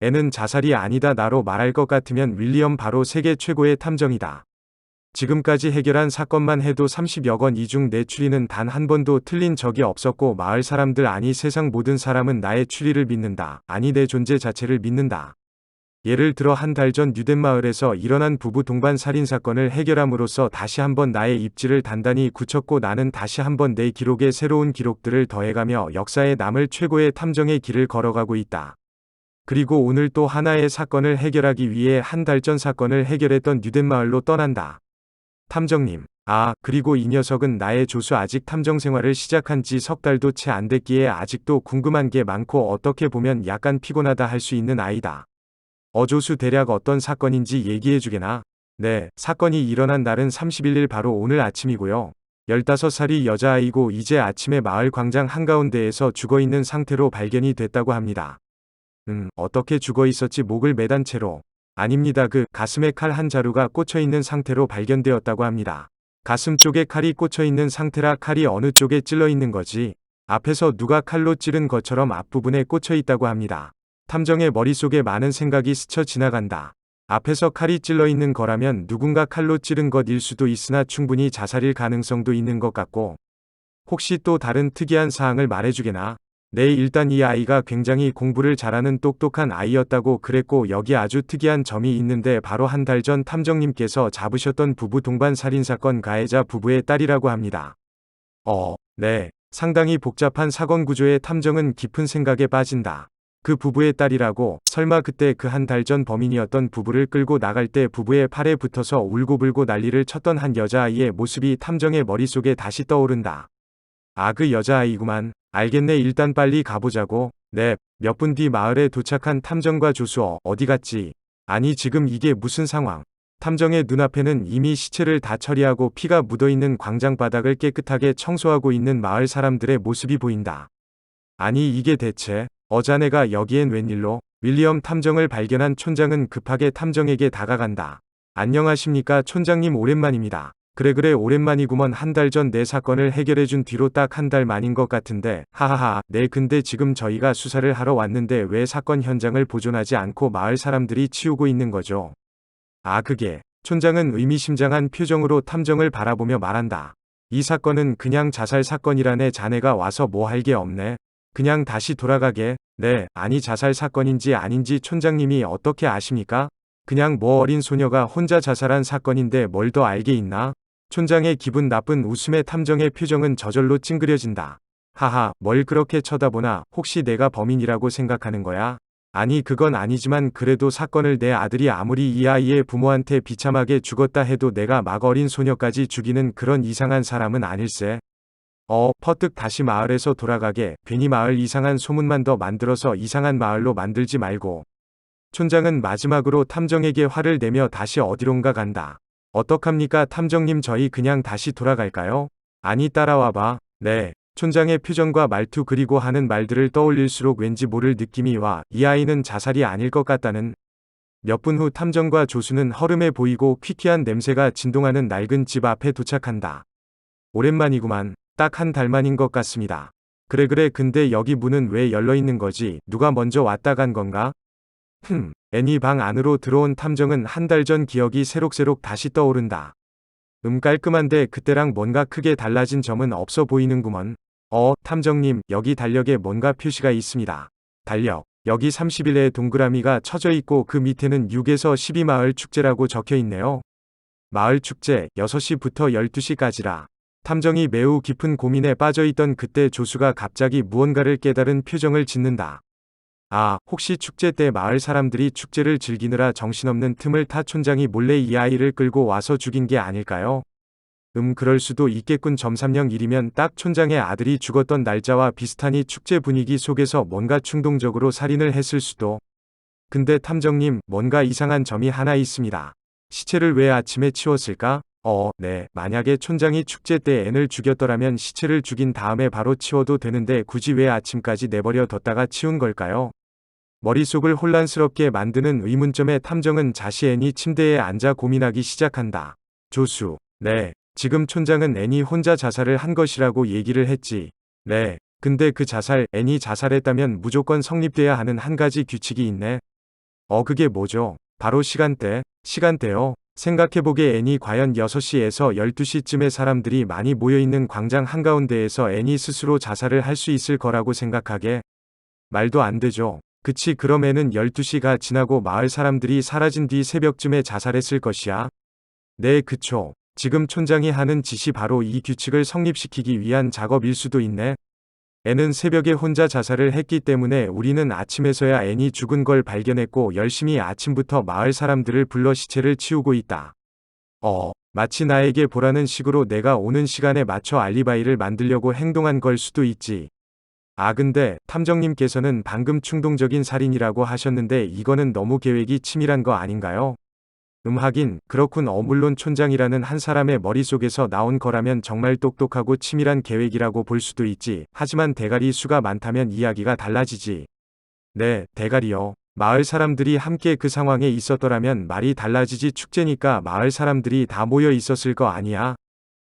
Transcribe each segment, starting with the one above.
애는 자살이 아니다 나로 말할 것 같으면 윌리엄 바로 세계 최고의 탐정이다. 지금까지 해결한 사건만 해도 30여 건 이 중 내 추리는 단 한 번도 틀린 적이 없었고 마을 사람들 아니 세상 모든 사람은 나의 추리를 믿는다. 아니 내 존재 자체를 믿는다. 예를 들어 한 달 전 뉴덴 마을에서 일어난 부부 동반 살인 사건을 해결함으로써 다시 한번 나의 입지를 단단히 굳혔고 나는 다시 한번 내 기록에 새로운 기록들을 더해가며 역사에 남을 최고의 탐정의 길을 걸어가고 있다. 그리고 오늘 또 하나의 사건을 해결하기 위해 한 달 전 사건을 해결했던 뉴덴 마을로 떠난다. 탐정님. 그리고 이 녀석은 나의 조수 아직 탐정 생활을 시작한 지 석 달도 채 안 됐기에 아직도 궁금한 게 많고 어떻게 보면 약간 피곤하다 할 수 있는 아이다. 조수 대략 어떤 사건인지 얘기해주게나? 네, 사건이 일어난 날은 31일 바로 오늘 아침이고요. 15살이 여자아이고 이제 아침에 마을 광장 한가운데에서 죽어있는 상태로 발견이 됐다고 합니다. 어떻게 죽어있었지 목을 매단 채로? 아닙니다. 가슴에 칼 한 자루가 꽂혀있는 상태로 발견되었다고 합니다. 가슴 쪽에 칼이 꽂혀있는 상태라 칼이 어느 쪽에 찔러있는 거지? 앞에서 누가 칼로 찌른 것처럼 앞부분에 꽂혀있다고 합니다. 탐정의 머릿속에 많은 생각이 스쳐 지나간다. 앞에서 칼이 찔러있는 거라면 누군가 칼로 찌른 것일 수도 있으나 충분히 자살일 가능성도 있는 것 같고 혹시 또 다른 특이한 사항을 말해주게나? 네, 일단 이 아이가 굉장히 공부를 잘하는 똑똑한 아이였다고 그랬고 여기 아주 특이한 점이 있는데 바로 한 달 전 탐정님께서 잡으셨던 부부 동반 살인사건 가해자 부부의 딸이라고 합니다. 네. 상당히 복잡한 사건 구조의 탐정은 깊은 생각에 빠진다. 그 부부의 딸이라고? 설마 그때 그 한 달 전 범인이었던 부부를 끌고 나갈 때 부부의 팔에 붙어서 울고불고 난리를 쳤던 한 여자아이의 모습이 탐정의 머릿속에 다시 떠오른다. 그 여자아이구만. 알겠네. 일단 빨리 가보자고. 네. 몇 분 뒤 마을에 도착한 탐정과 조수 어디 갔지? 아니 지금 이게 무슨 상황? 탐정의 눈앞에는 이미 시체를 다 처리하고 피가 묻어있는 광장 바닥을 깨끗하게 청소하고 있는 마을 사람들의 모습이 보인다. 아니 이게 대체? 자네가 여기엔 웬일로? 윌리엄 탐정을 발견한 촌장은 급하게 탐정에게 다가간다. 안녕하십니까 촌장님 오랜만입니다. 그래 오랜만이구먼. 한 달 전 내 사건을 해결해준 뒤로 딱 한 달 만인 것 같은데. 하하하. 네 근데 지금 저희가 수사를 하러 왔는데 왜 사건 현장을 보존하지 않고 마을 사람들이 치우고 있는 거죠? 그게. 촌장은 의미심장한 표정으로 탐정을 바라보며 말한다. 이 사건은 그냥 자살 사건이라네. 자네가 와서 뭐 할 게 없네. 그냥 다시 돌아가게. 네, 아니 자살 사건인지 아닌지 촌장님이 어떻게 아십니까? 그냥 뭐 어린 소녀가 혼자 자살한 사건인데 뭘 더 알게 있나? 촌장의 기분 나쁜 웃음에 탐정의 표정은 저절로 찡그려진다. 하하, 뭘 그렇게 쳐다보나? 혹시 내가 범인이라고 생각하는 거야? 아니 그건 아니지만 그래도 사건을 내 아들이 아무리 이 아이의 부모한테 비참하게 죽었다 해도 내가 막 어린 소녀까지 죽이는 그런 이상한 사람은 아닐세. 퍼뜩 다시 마을에서 돌아가게. 괜히 마을 이상한 소문만 더 만들어서 이상한 마을로 만들지 말고. 촌장은 마지막으로 탐정에게 화를 내며 다시 어디론가 간다. 어떡합니까 탐정님 저희 그냥 다시 돌아갈까요? 아니 따라와봐. 네. 촌장의 표정과 말투 그리고 하는 말들을 떠올릴수록 왠지 모를 느낌이 와. 이 아이는 자살이 아닐 것 같다는. 몇 분 후 탐정과 조수는 허름해 보이고 퀴퀴한 냄새가 진동하는 낡은 집 앞에 도착한다. 오랜만이구만. 딱 한 달 만인 것 같습니다. 그래 근데 여기 문은 왜 열려있는 거지? 누가 먼저 왔다 간 건가? 애니 방 안으로 들어온 탐정은 한 달 전 기억이 새록새록 다시 떠오른다. 깔끔한데 그때랑 뭔가 크게 달라진 점은 없어 보이는구먼. 탐정님, 여기 달력에 뭔가 표시가 있습니다. 달력. 여기 30일에 동그라미가 쳐져 있고 그 밑에는 6에서 12 마을 축제라고 적혀 있네요. 마을 축제 6시부터 12시까지라. 탐정이 매우 깊은 고민에 빠져있던 그때 조수가 갑자기 무언가를 깨달은 표정을 짓는다. 혹시 축제 때 마을 사람들이 축제를 즐기느라 정신없는 틈을 타 촌장이 몰래 이 아이를 끌고 와서 죽인 게 아닐까요? 그럴 수도 있겠군. 301이면 딱 촌장의 아들이 죽었던 날짜와 비슷하니 축제 분위기 속에서 뭔가 충동적으로 살인을 했을 수도. 근데 탐정님, 뭔가 이상한 점이 하나 있습니다. 시체를 왜 아침에 치웠을까? 네. 만약에 촌장이 축제 때 앤을 죽였더라면 시체를 죽인 다음에 바로 치워도 되는데 굳이 왜 아침까지 내버려 뒀다가 치운 걸까요? 머릿속을 혼란스럽게 만드는 의문점에 탐정은 자시 앤이 침대에 앉아 고민하기 시작한다. 조수. 네. 지금 촌장은 앤이 혼자 자살을 한 것이라고 얘기를 했지. 네. 근데 그 자살, 앤이 자살했다면 무조건 성립돼야 하는 한 가지 규칙이 있네. 그게 뭐죠? 바로 시간대. 시간대요. 생각해보게 애니 과연 6시에서 12시쯤에 사람들이 많이 모여있는 광장 한가운데에서 애니 스스로 자살을 할 수 있을 거라고 생각하게? 말도 안 되죠. 그치 그럼 애는 12시가 지나고 마을 사람들이 사라진 뒤 새벽쯤에 자살했을 것이야? 네 그쵸. 지금 촌장이 하는 짓이 바로 이 규칙을 성립시키기 위한 작업일 수도 있네. 애는 새벽에 혼자 자살을 했기 때문에 우리는 아침에서야 애니 죽은 걸 발견했고 열심히 아침부터 마을 사람들을 불러 시체를 치우고 있다. 마치 나에게 보라는 식으로 내가 오는 시간에 맞춰 알리바이를 만들려고 행동한 걸 수도 있지. 근데 탐정님께서는 방금 충동적인 살인이라고 하셨는데 이거는 너무 계획이 치밀한 거 아닌가요? 하긴 그렇군. 물론 촌장이라는 한 사람의 머릿속에서 나온 거라면 정말 똑똑하고 치밀한 계획이라고 볼 수도 있지. 하지만 대가리 수가 많다면 이야기가 달라지지. 네, 대가리요. 마을 사람들이 함께 그 상황에 있었더라면 말이 달라지지. 축제니까 마을 사람들이 다 모여 있었을 거 아니야.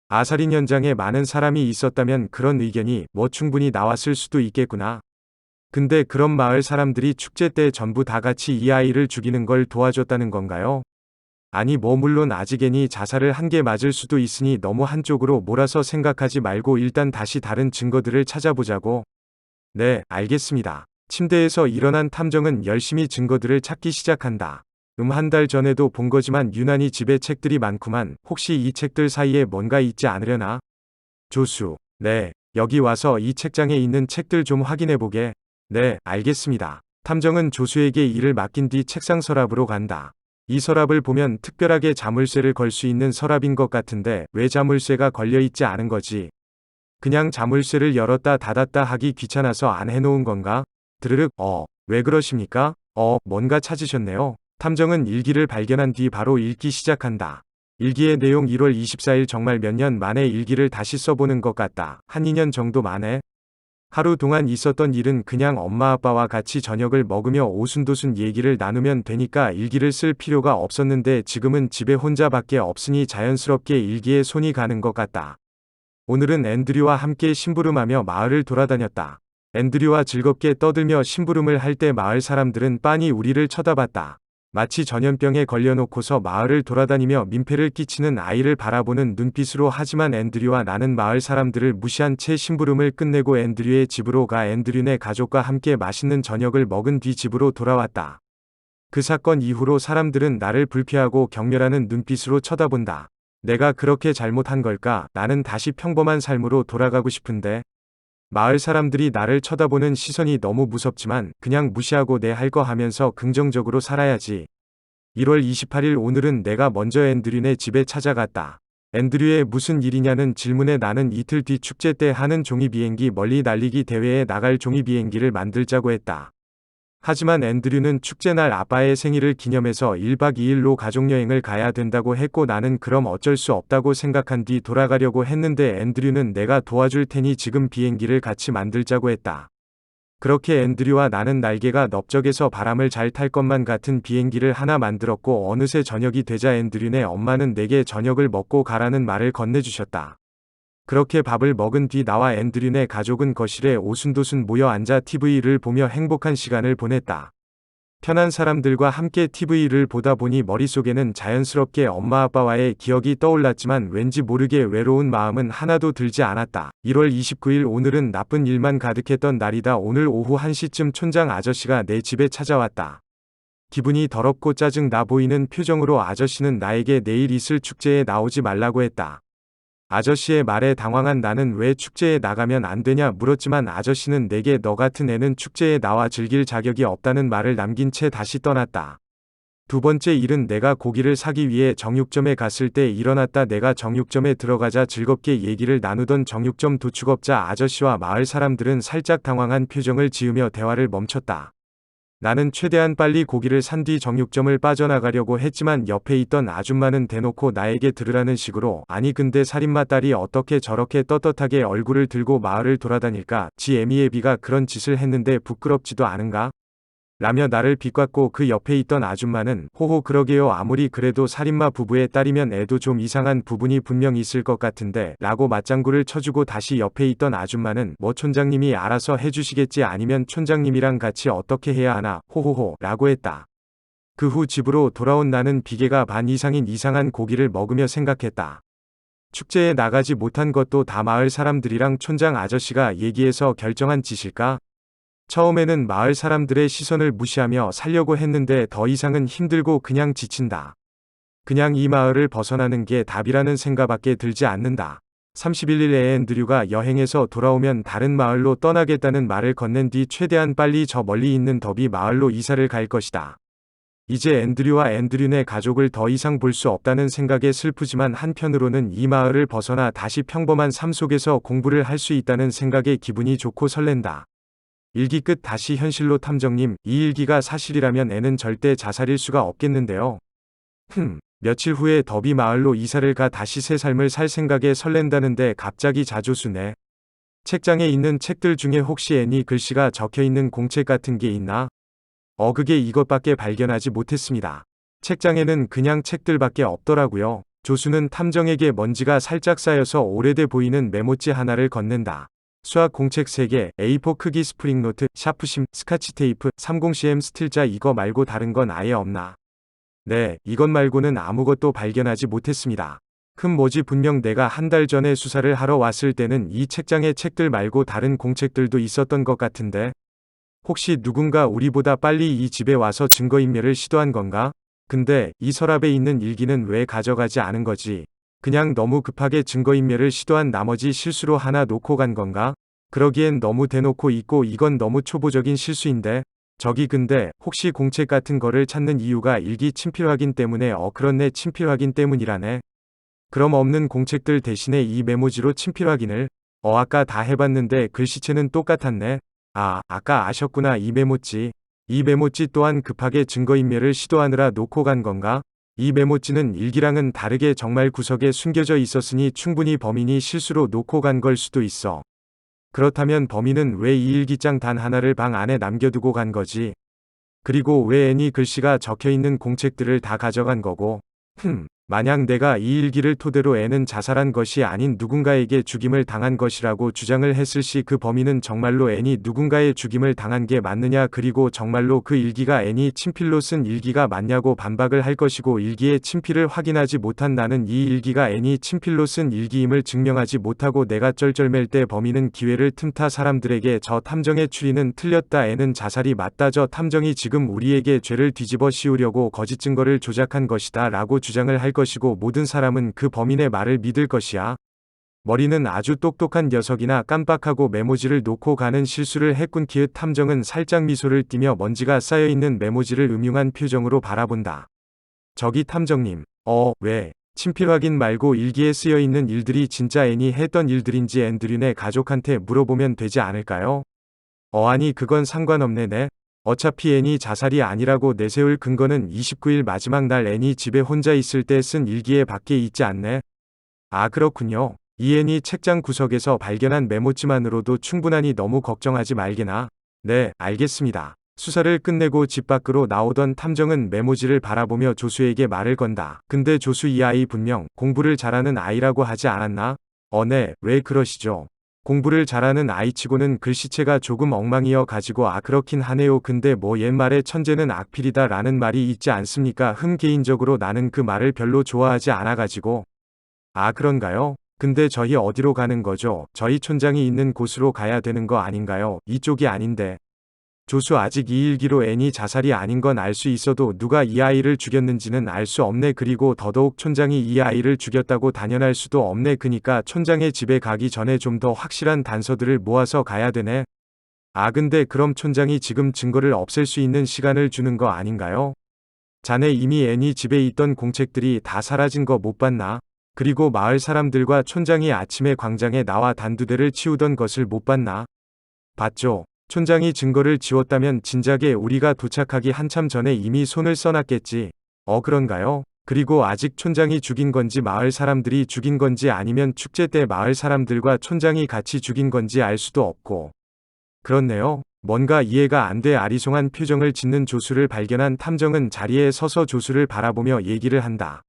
아살인 현장에 많은 사람이 있었다면 그런 의견이 충분히 나왔을 수도 있겠구나. 근데 그런 마을 사람들이 축제 때 전부 다 같이 이 아이를 죽이는 걸 도와줬다는 건가요? 아니 물론 아직 애니 자살을 한 게 맞을 수도 있으니 너무 한쪽으로 몰아서 생각하지 말고 일단 다시 다른 증거들을 찾아보자고. 네, 알겠습니다. 침대에서 일어난 탐정은 열심히 증거들을 찾기 시작한다. 한 달 전에도 본 거지만 유난히 집에 책들이 많구만. 혹시 이 책들 사이에 뭔가 있지 않으려나? 조수. 네, 여기 와서 이 책장에 있는 책들 좀 확인해보게. 네, 알겠습니다. 탐정은 조수에게 일을 맡긴 뒤 책상 서랍으로 간다. 이 서랍을 보면 특별하게 자물쇠를 걸 수 있는 서랍인 것 같은데 왜 자물쇠가 걸려있지 않은 거지? 그냥 자물쇠를 열었다 닫았다 하기 귀찮아서 안 해놓은 건가? 드르륵, 왜 그러십니까? 뭔가 찾으셨네요. 탐정은 일기를 발견한 뒤 바로 읽기 시작한다. 일기의 내용 1월 24일 정말 몇 년 만에 일기를 다시 써보는 것 같다. 한 2년 정도 만에. 하루 동안 있었던 일은 그냥 엄마 아빠와 같이 저녁을 먹으며 오순도순 얘기를 나누면 되니까 일기를 쓸 필요가 없었는데 지금은 집에 혼자밖에 없으니 자연스럽게 일기에 손이 가는 것 같다. 오늘은 앤드류와 함께 심부름하며 마을을 돌아다녔다. 앤드류와 즐겁게 떠들며 심부름을 할 때 마을 사람들은 빤히 우리를 쳐다봤다. 마치 전염병에 걸려놓고서 마을을 돌아다니며 민폐를 끼치는 아이를 바라보는 눈빛으로. 하지만 앤드류와 나는 마을 사람들을 무시한 채 심부름을 끝내고 앤드류의 집으로 가 앤드류네 가족과 함께 맛있는 저녁을 먹은 뒤 집으로 돌아왔다. 그 사건 이후로 사람들은 나를 불쾌하고 경멸하는 눈빛으로 쳐다본다. 내가 그렇게 잘못한 걸까? 나는 다시 평범한 삶으로 돌아가고 싶은데. 마을 사람들이 나를 쳐다보는 시선이 너무 무섭지만 그냥 무시하고 내 할 거 하면서 긍정적으로 살아야지. 1월 28일 오늘은 내가 먼저 앤드류네 집에 찾아갔다. 앤드류의 무슨 일이냐는 질문에 나는 이틀 뒤 축제 때 하는 종이비행기 멀리 날리기 대회에 나갈 종이비행기를 만들자고 했다. 하지만 앤드류는 축제날 아빠의 생일을 기념해서 1박 2일로 가족여행을 가야 된다고 했고 나는 그럼 어쩔 수 없다고 생각한 뒤 돌아가려고 했는데 앤드류는 내가 도와줄 테니 지금 비행기를 같이 만들자고 했다. 그렇게 앤드류와 나는 날개가 넓적해서 바람을 잘 탈 것만 같은 비행기를 하나 만들었고 어느새 저녁이 되자 앤드류네 엄마는 내게 저녁을 먹고 가라는 말을 건네주셨다. 그렇게 밥을 먹은 뒤 나와 앤드류네 가족은 거실에 오순도순 모여 앉아 TV를 보며 행복한 시간을 보냈다. 편한 사람들과 함께 TV를 보다 보니 머릿속에는 자연스럽게 엄마 아빠와의 기억이 떠올랐지만 왠지 모르게 외로운 마음은 하나도 들지 않았다. 1월 29일 오늘은 나쁜 일만 가득했던 날이다. 오늘 오후 1시쯤 촌장 아저씨가 내 집에 찾아왔다. 기분이 더럽고 짜증 나 보이는 표정으로 아저씨는 나에게 내일 있을 축제에 나오지 말라고 했다. 아저씨의 말에 당황한 나는 왜 축제에 나가면 안 되냐 물었지만 아저씨는 내게 너 같은 애는 축제에 나와 즐길 자격이 없다는 말을 남긴 채 다시 떠났다. 두 번째 일은 내가 고기를 사기 위해 정육점에 갔을 때 일어났다. 내가 정육점에 들어가자 즐겁게 얘기를 나누던 정육점 도축업자 아저씨와 마을 사람들은 살짝 당황한 표정을 지으며 대화를 멈췄다. 나는 최대한 빨리 고기를 산 뒤 정육점을 빠져나가려고 했지만 옆에 있던 아줌마는 대놓고 나에게 들으라는 식으로 아니 근데 살인마 딸이 어떻게 저렇게 떳떳하게 얼굴을 들고 마을을 돌아다닐까? 지 애미애비가 그런 짓을 했는데 부끄럽지도 않은가? 라며 나를 비꼬았고 그 옆에 있던 아줌마는 호호 그러게요 아무리 그래도 살인마 부부의 딸이면 애도 좀 이상한 부분이 분명 있을 것 같은데 라고 맞장구를 쳐주고 다시 옆에 있던 아줌마는 뭐 촌장님이 알아서 해주시겠지 아니면 촌장님이랑 같이 어떻게 해야 하나 호호호 라고 했다. 그 후 집으로 돌아온 나는 비계가 반 이상인 이상한 고기를 먹으며 생각했다. 축제에 나가지 못한 것도 다 마을 사람들이랑 촌장 아저씨가 얘기해서 결정한 짓일까? 처음에는 마을 사람들의 시선을 무시하며 살려고 했는데 더 이상은 힘들고 그냥 지친다. 그냥 이 마을을 벗어나는 게 답이라는 생각밖에 들지 않는다. 31일에 앤드류가 여행에서 돌아오면 다른 마을로 떠나겠다는 말을 건넨 뒤 최대한 빨리 저 멀리 있는 더비 마을로 이사를 갈 것이다. 이제 앤드류와 앤드류네 가족을 더 이상 볼 수 없다는 생각에 슬프지만 한편으로는 이 마을을 벗어나 다시 평범한 삶 속에서 공부를 할 수 있다는 생각에 기분이 좋고 설렌다. 일기 끝. 다시 현실로. 탐정님, 이 일기가 사실이라면 애는 절대 자살일 수가 없겠는데요. 며칠 후에 더비 마을로 이사를 가 다시 새 삶을 살 생각에 설렌다는데 갑자기 자조수네. 책장에 있는 책들 중에 혹시 애니 글씨가 적혀있는 공책 같은 게 있나? 그게 이것밖에 발견하지 못했습니다. 책장에는 그냥 책들밖에 없더라고요. 조수는 탐정에게 먼지가 살짝 쌓여서 오래돼 보이는 메모지 하나를 건넨다. 수학 공책 3개, A4 크기 스프링노트, 샤프심, 스카치 테이프, 30cm 스틸자 이거 말고 다른 건 아예 없나? 네, 이것 말고는 아무것도 발견하지 못했습니다. 뭐지 분명 내가 한 달 전에 수사를 하러 왔을 때는 이 책장에 책들 말고 다른 공책들도 있었던 것 같은데? 혹시 누군가 우리보다 빨리 이 집에 와서 증거인멸을 시도한 건가? 근데 이 서랍에 있는 일기는 왜 가져가지 않은 거지? 그냥 너무 급하게 증거인멸을 시도한 나머지 실수로 하나 놓고 간 건가? 그러기엔 너무 대놓고 있고 이건 너무 초보적인 실수인데? 저기 근데 혹시 공책 같은 거를 찾는 이유가 일기 친필 확인 때문에 그렇네 친필 확인 때문이라네. 그럼 없는 공책들 대신에 이 메모지로 친필 확인을? 아까 다 해봤는데 글씨체는 똑같았네. 아까 아셨구나 이 메모지. 이 메모지 또한 급하게 증거인멸을 시도하느라 놓고 간 건가? 이 메모지는 일기랑은 다르게 정말 구석에 숨겨져 있었으니 충분히 범인이 실수로 놓고 간 걸 수도 있어. 그렇다면 범인은 왜 이 일기장 단 하나를 방 안에 남겨두고 간 거지? 그리고 왜 애니 글씨가 적혀있는 공책들을 다 가져간 거고? 만약 내가 이 일기를 토대로 애는 자살한 것이 아닌 누군가에게 죽임을 당한 것이라고 주장을 했을 시 그 범인은 정말로 애니 누군가의 죽임을 당한 게 맞느냐 그리고 정말로 그 일기가 애니 친필로 쓴 일기가 맞냐고 반박을 할 것이고 일기의 친필을 확인하지 못한 나는 이 일기가 애니 친필로 쓴 일기임을 증명하지 못하고 내가 쩔쩔맬 때 범인은 기회를 틈타 사람들에게 저 탐정의 추리는 틀렸다 애는 자살이 맞다 저 탐정이 지금 우리에게 죄를 뒤집어 씌우려고 거짓 증거를 조작한 것이다 라고 주장을 할 것이고 모든 사람은 그 범인의 말을 믿을 것이야. 머리는 아주 똑똑한 녀석이나 깜빡하고 메모지를 놓고 가는 실수를 했군. 기읒 탐정은 살짝 미소를 띠며 먼지가 쌓여있는 메모지를 음흉한 표정으로 바라본다. 저기 탐정님, 왜? 친필 확인 말고 일기에 쓰여있는 일들이 진짜 애니 했던 일들인지 앤드류네 가족한테 물어보면 되지 않을까요? 아니 그건 상관없네 네. 어차피 애니 자살이 아니라고 내세울 근거는 29일 마지막 날 애니 집에 혼자 있을 때 쓴 일기에 밖에 있지 않네. 그렇군요. 이 애니 책장 구석에서 발견한 메모지만으로도 충분하니 너무 걱정하지 말게나. 네, 알겠습니다. 수사를 끝내고 집 밖으로 나오던 탐정은 메모지를 바라보며 조수에게 말을 건다. 근데 조수 이 아이 분명 공부를 잘하는 아이라고 하지 않았나? 네, 왜 그러시죠? 공부를 잘하는 아이치고는 글씨체가 조금 엉망이어 가지고 그렇긴 하네요. 근데 뭐 옛말에 천재는 악필이다 라는 말이 있지 않습니까? 개인적으로 나는 그 말을 별로 좋아하지 않아 가지고. 그런가요? 근데 저희 어디로 가는 거죠? 저희 촌장이 있는 곳으로 가야 되는 거 아닌가요? 이쪽이 아닌데. 조수 아직 이 일기로 애니 자살이 아닌 건 알 수 있어도 누가 이 아이를 죽였는지는 알 수 없네. 그리고 더더욱 촌장이 이 아이를 죽였다고 단연할 수도 없네. 그니까 촌장의 집에 가기 전에 좀 더 확실한 단서들을 모아서 가야 되네. 근데 그럼 촌장이 지금 증거를 없앨 수 있는 시간을 주는 거 아닌가요? 자네 이미 애니 집에 있던 공책들이 다 사라진 거 못 봤나? 그리고 마을 사람들과 촌장이 아침에 광장에 나와 단두대를 치우던 것을 못 봤나? 봤죠. 촌장이 증거를 지웠다면 진작에 우리가 도착하기 한참 전에 이미 손을 써놨겠지. 그런가요? 그리고 아직 촌장이 죽인 건지 마을 사람들이 죽인 건지 아니면 축제 때 마을 사람들과 촌장이 같이 죽인 건지 알 수도 없고. 그렇네요. 뭔가 이해가 안 돼. 아리송한 표정을 짓는 조수를 발견한 탐정은 자리에 서서 조수를 바라보며 얘기를 한다.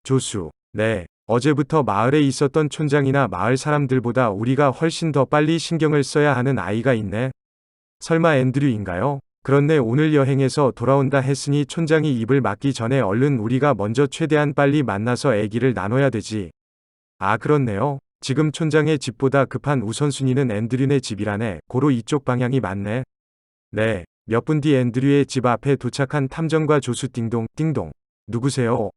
조수, 네. 어제부터 마을에 있었던 촌장이나 마을 사람들보다 우리가 훨씬 더 빨리 신경을 써야 하는 아이가 있네. 설마 앤드류인가요? 그런데 오늘 여행에서 돌아온다 했으니 촌장이 입을 막기 전에 얼른 우리가 먼저 최대한 빨리 만나서 얘기를 나눠야 되지. 아, 그렇네요. 지금 촌장의 집보다 급한 우선순위는 앤드류네 집이라네. 고로 이쪽 방향이 맞네. 네. 몇 분 뒤 앤드류의 집 앞에 도착한 탐정과 조수. 띵동, 띵동. 누구세요?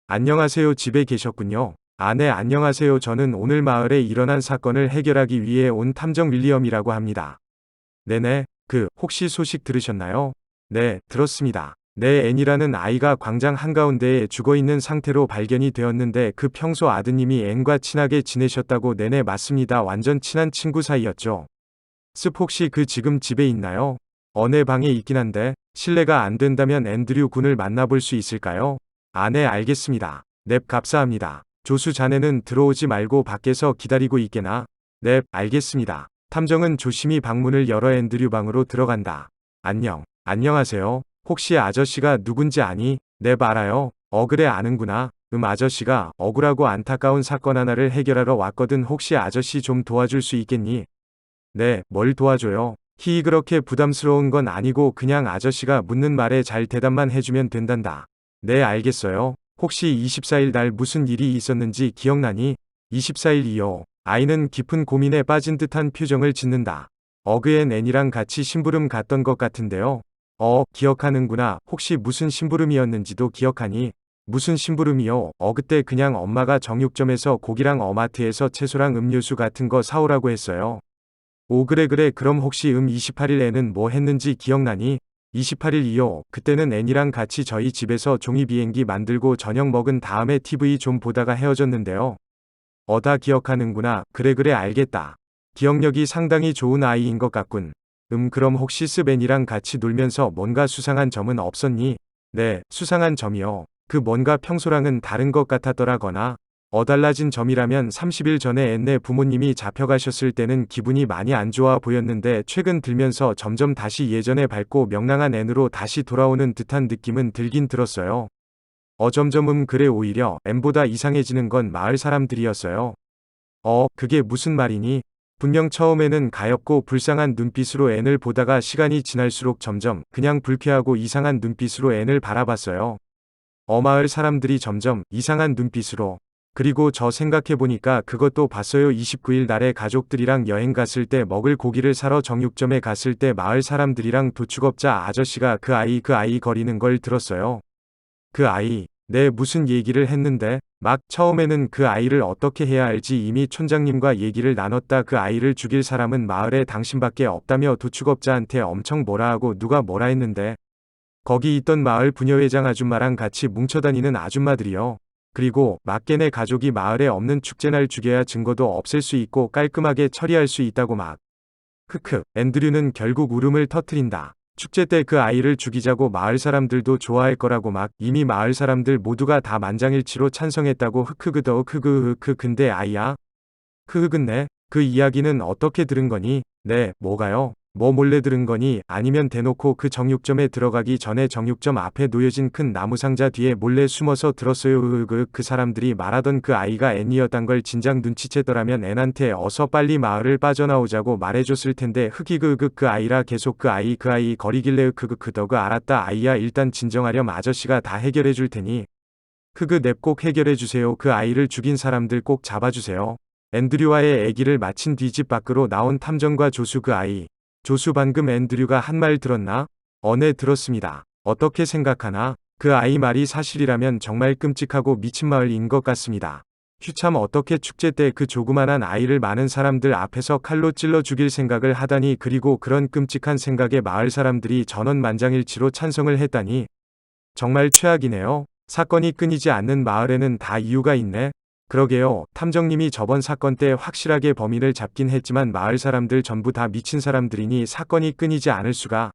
안녕하세요. 집에 계셨군요. 아, 네, 안녕하세요. 저는 오늘 마을에 일어난 사건을 해결하기 위해 온 탐정 윌리엄이라고 합니다. 네네. 혹시 소식 들으셨나요? 네, 들었습니다. 네, 앤이라는 아이가 광장 한가운데에 죽어있는 상태로 발견이 되었는데 그 평소 아드님이 앤과 친하게 지내셨다고. 네네, 맞습니다. 완전 친한 친구 사이였죠. 혹시 지금 집에 있나요? 네, 방에 있긴 한데 실례가 안 된다면 앤드류 군을 만나볼 수 있을까요? 아, 네, 알겠습니다. 넵, 감사합니다. 조수, 자네는 들어오지 말고 밖에서 기다리고 있게나. 넵, 알겠습니다. 탐정은 조심히 방문을 열어 앤드류 방으로 들어간다. 안녕하세요. 혹시 아저씨가 누군지 아니? 넵, 알아요. 그래, 아는구나. 아저씨가 억울하고 안타까운 사건 하나를 해결하러 왔거든. 혹시 아저씨 좀 도와줄 수 있겠니? 네, 뭘 도와줘요? 그렇게 부담스러운 건 아니고 그냥 아저씨가 묻는 말에 잘 대답만 해주면 된단다. 네, 알겠어요. 혹시 24일 날 무슨 일이 있었는지 기억나니? 24일이요. 아이는 깊은 고민에 빠진 듯한 표정을 짓는다. 어그앤 앤이랑 같이 심부름 갔던 것 같은데요. 기억하는구나. 혹시 무슨 심부름이었는지도 기억하니? 무슨 심부름이요? 그때 그냥 엄마가 정육점에서 고기랑 어마트에서 채소랑 음료수 같은 거 사오라고 했어요. 오, 그래. 그럼 혹시 28일 앤은 뭐 했는지 기억나니? 28일이요. 그때는 앤이랑 같이 저희 집에서 종이 비행기 만들고 저녁 먹은 다음에 TV 좀 보다가 헤어졌는데요. 다 기억하는구나. 그래, 알겠다. 기억력이 상당히 좋은 아이인 것 같군. 그럼 혹시 앤이랑 같이 놀면서 뭔가 수상한 점은 없었니? 네, 수상한 점이요. 뭔가 평소랑은 다른 것 같았더라거나. 달라진 점이라면 30일 전에 앤네 부모님이 잡혀가셨을 때는 기분이 많이 안 좋아 보였는데 최근 들면서 점점 다시 예전에 밝고 명랑한 앤으로 다시 돌아오는 듯한 느낌은 들긴 들었어요. 점점. 그래, 오히려 앤보다 이상해지는 건 마을 사람들이었어요. 그게 무슨 말이니? 분명 처음에는 가엾고 불쌍한 눈빛으로 앤을 보다가 시간이 지날수록 점점 그냥 불쾌하고 이상한 눈빛으로 앤을 바라봤어요. 마을 사람들이 점점 이상한 눈빛으로. 그리고 저 생각해보니까 그것도 봤어요. 29일 날에 가족들이랑 여행 갔을 때 먹을 고기를 사러 정육점에 갔을 때 마을 사람들이랑 도축업자 아저씨가 그 아이 거리는 걸 들었어요. 그 아이. 네, 무슨 얘기를 했는데? 막 처음에는 그 아이를 어떻게 해야 할지 이미 촌장님과 얘기를 나눴다. 그 아이를 죽일 사람은 마을에 당신밖에 없다며 도축업자한테 엄청 뭐라 하고 누가 뭐라 했는데. 거기 있던 마을 부녀회장 아줌마랑 같이 뭉쳐다니는 아줌마들이요. 그리고 막걔네 가족이 마을에 없는 축제날 죽여야 증거도 없앨 수 있고 깔끔하게 처리할 수 있다고 막. 앤드류는 결국 울음을 터트린다. 축제 때 그 아이를 죽이자고 마을 사람들도 좋아할 거라고 막 이미 마을 사람들 모두가 다 만장일치로 찬성했다고. 근데 아이야? 근데 그 이야기는 어떻게 들은 거니? 네, 뭐가요? 뭐 몰래 들은 거니? 아니면 대놓고 그 정육점에 들어가기 전에 정육점 앞에 놓여진 큰 나무 상자 뒤에 몰래 숨어서 들었어요. 그 사람들이 말하던 그 아이가 앤이었단 걸 진작 눈치채더라면 앤한테 어서 빨리 마을을 빠져나오자고 말해줬을 텐데. 그 아이라 계속 그 아이 거리길래. 알았다. 아이야, 일단 진정하렴. 아저씨가 다 해결해 줄 테니. 넵, 꼭 해결해 주세요. 그 아이를 죽인 사람들 꼭 잡아주세요. 앤드류와의 얘기를 마친 뒤 집 밖으로 나온 탐정과 조수. 그 아이. 조수, 방금 앤드류가 한 말 들었나? 네, 들었습니다. 어떻게 생각하나? 그 아이 말이 사실이라면 정말 끔찍하고 미친 마을인 것 같습니다. 참, 어떻게 축제 때 그 조그만한 아이를 많은 사람들 앞에서 칼로 찔러 죽일 생각을 하다니. 그리고 그런 끔찍한 생각에 마을 사람들이 전원 만장일치로 찬성을 했다니. 정말 최악이네요. 사건이 끊이지 않는 마을에는 다 이유가 있네. 그러게요. 탐정님이 저번 사건 때 확실하게 범인을 잡긴 했지만 마을 사람들 전부 다 미친 사람들이니 사건이 끊이지 않을 수가.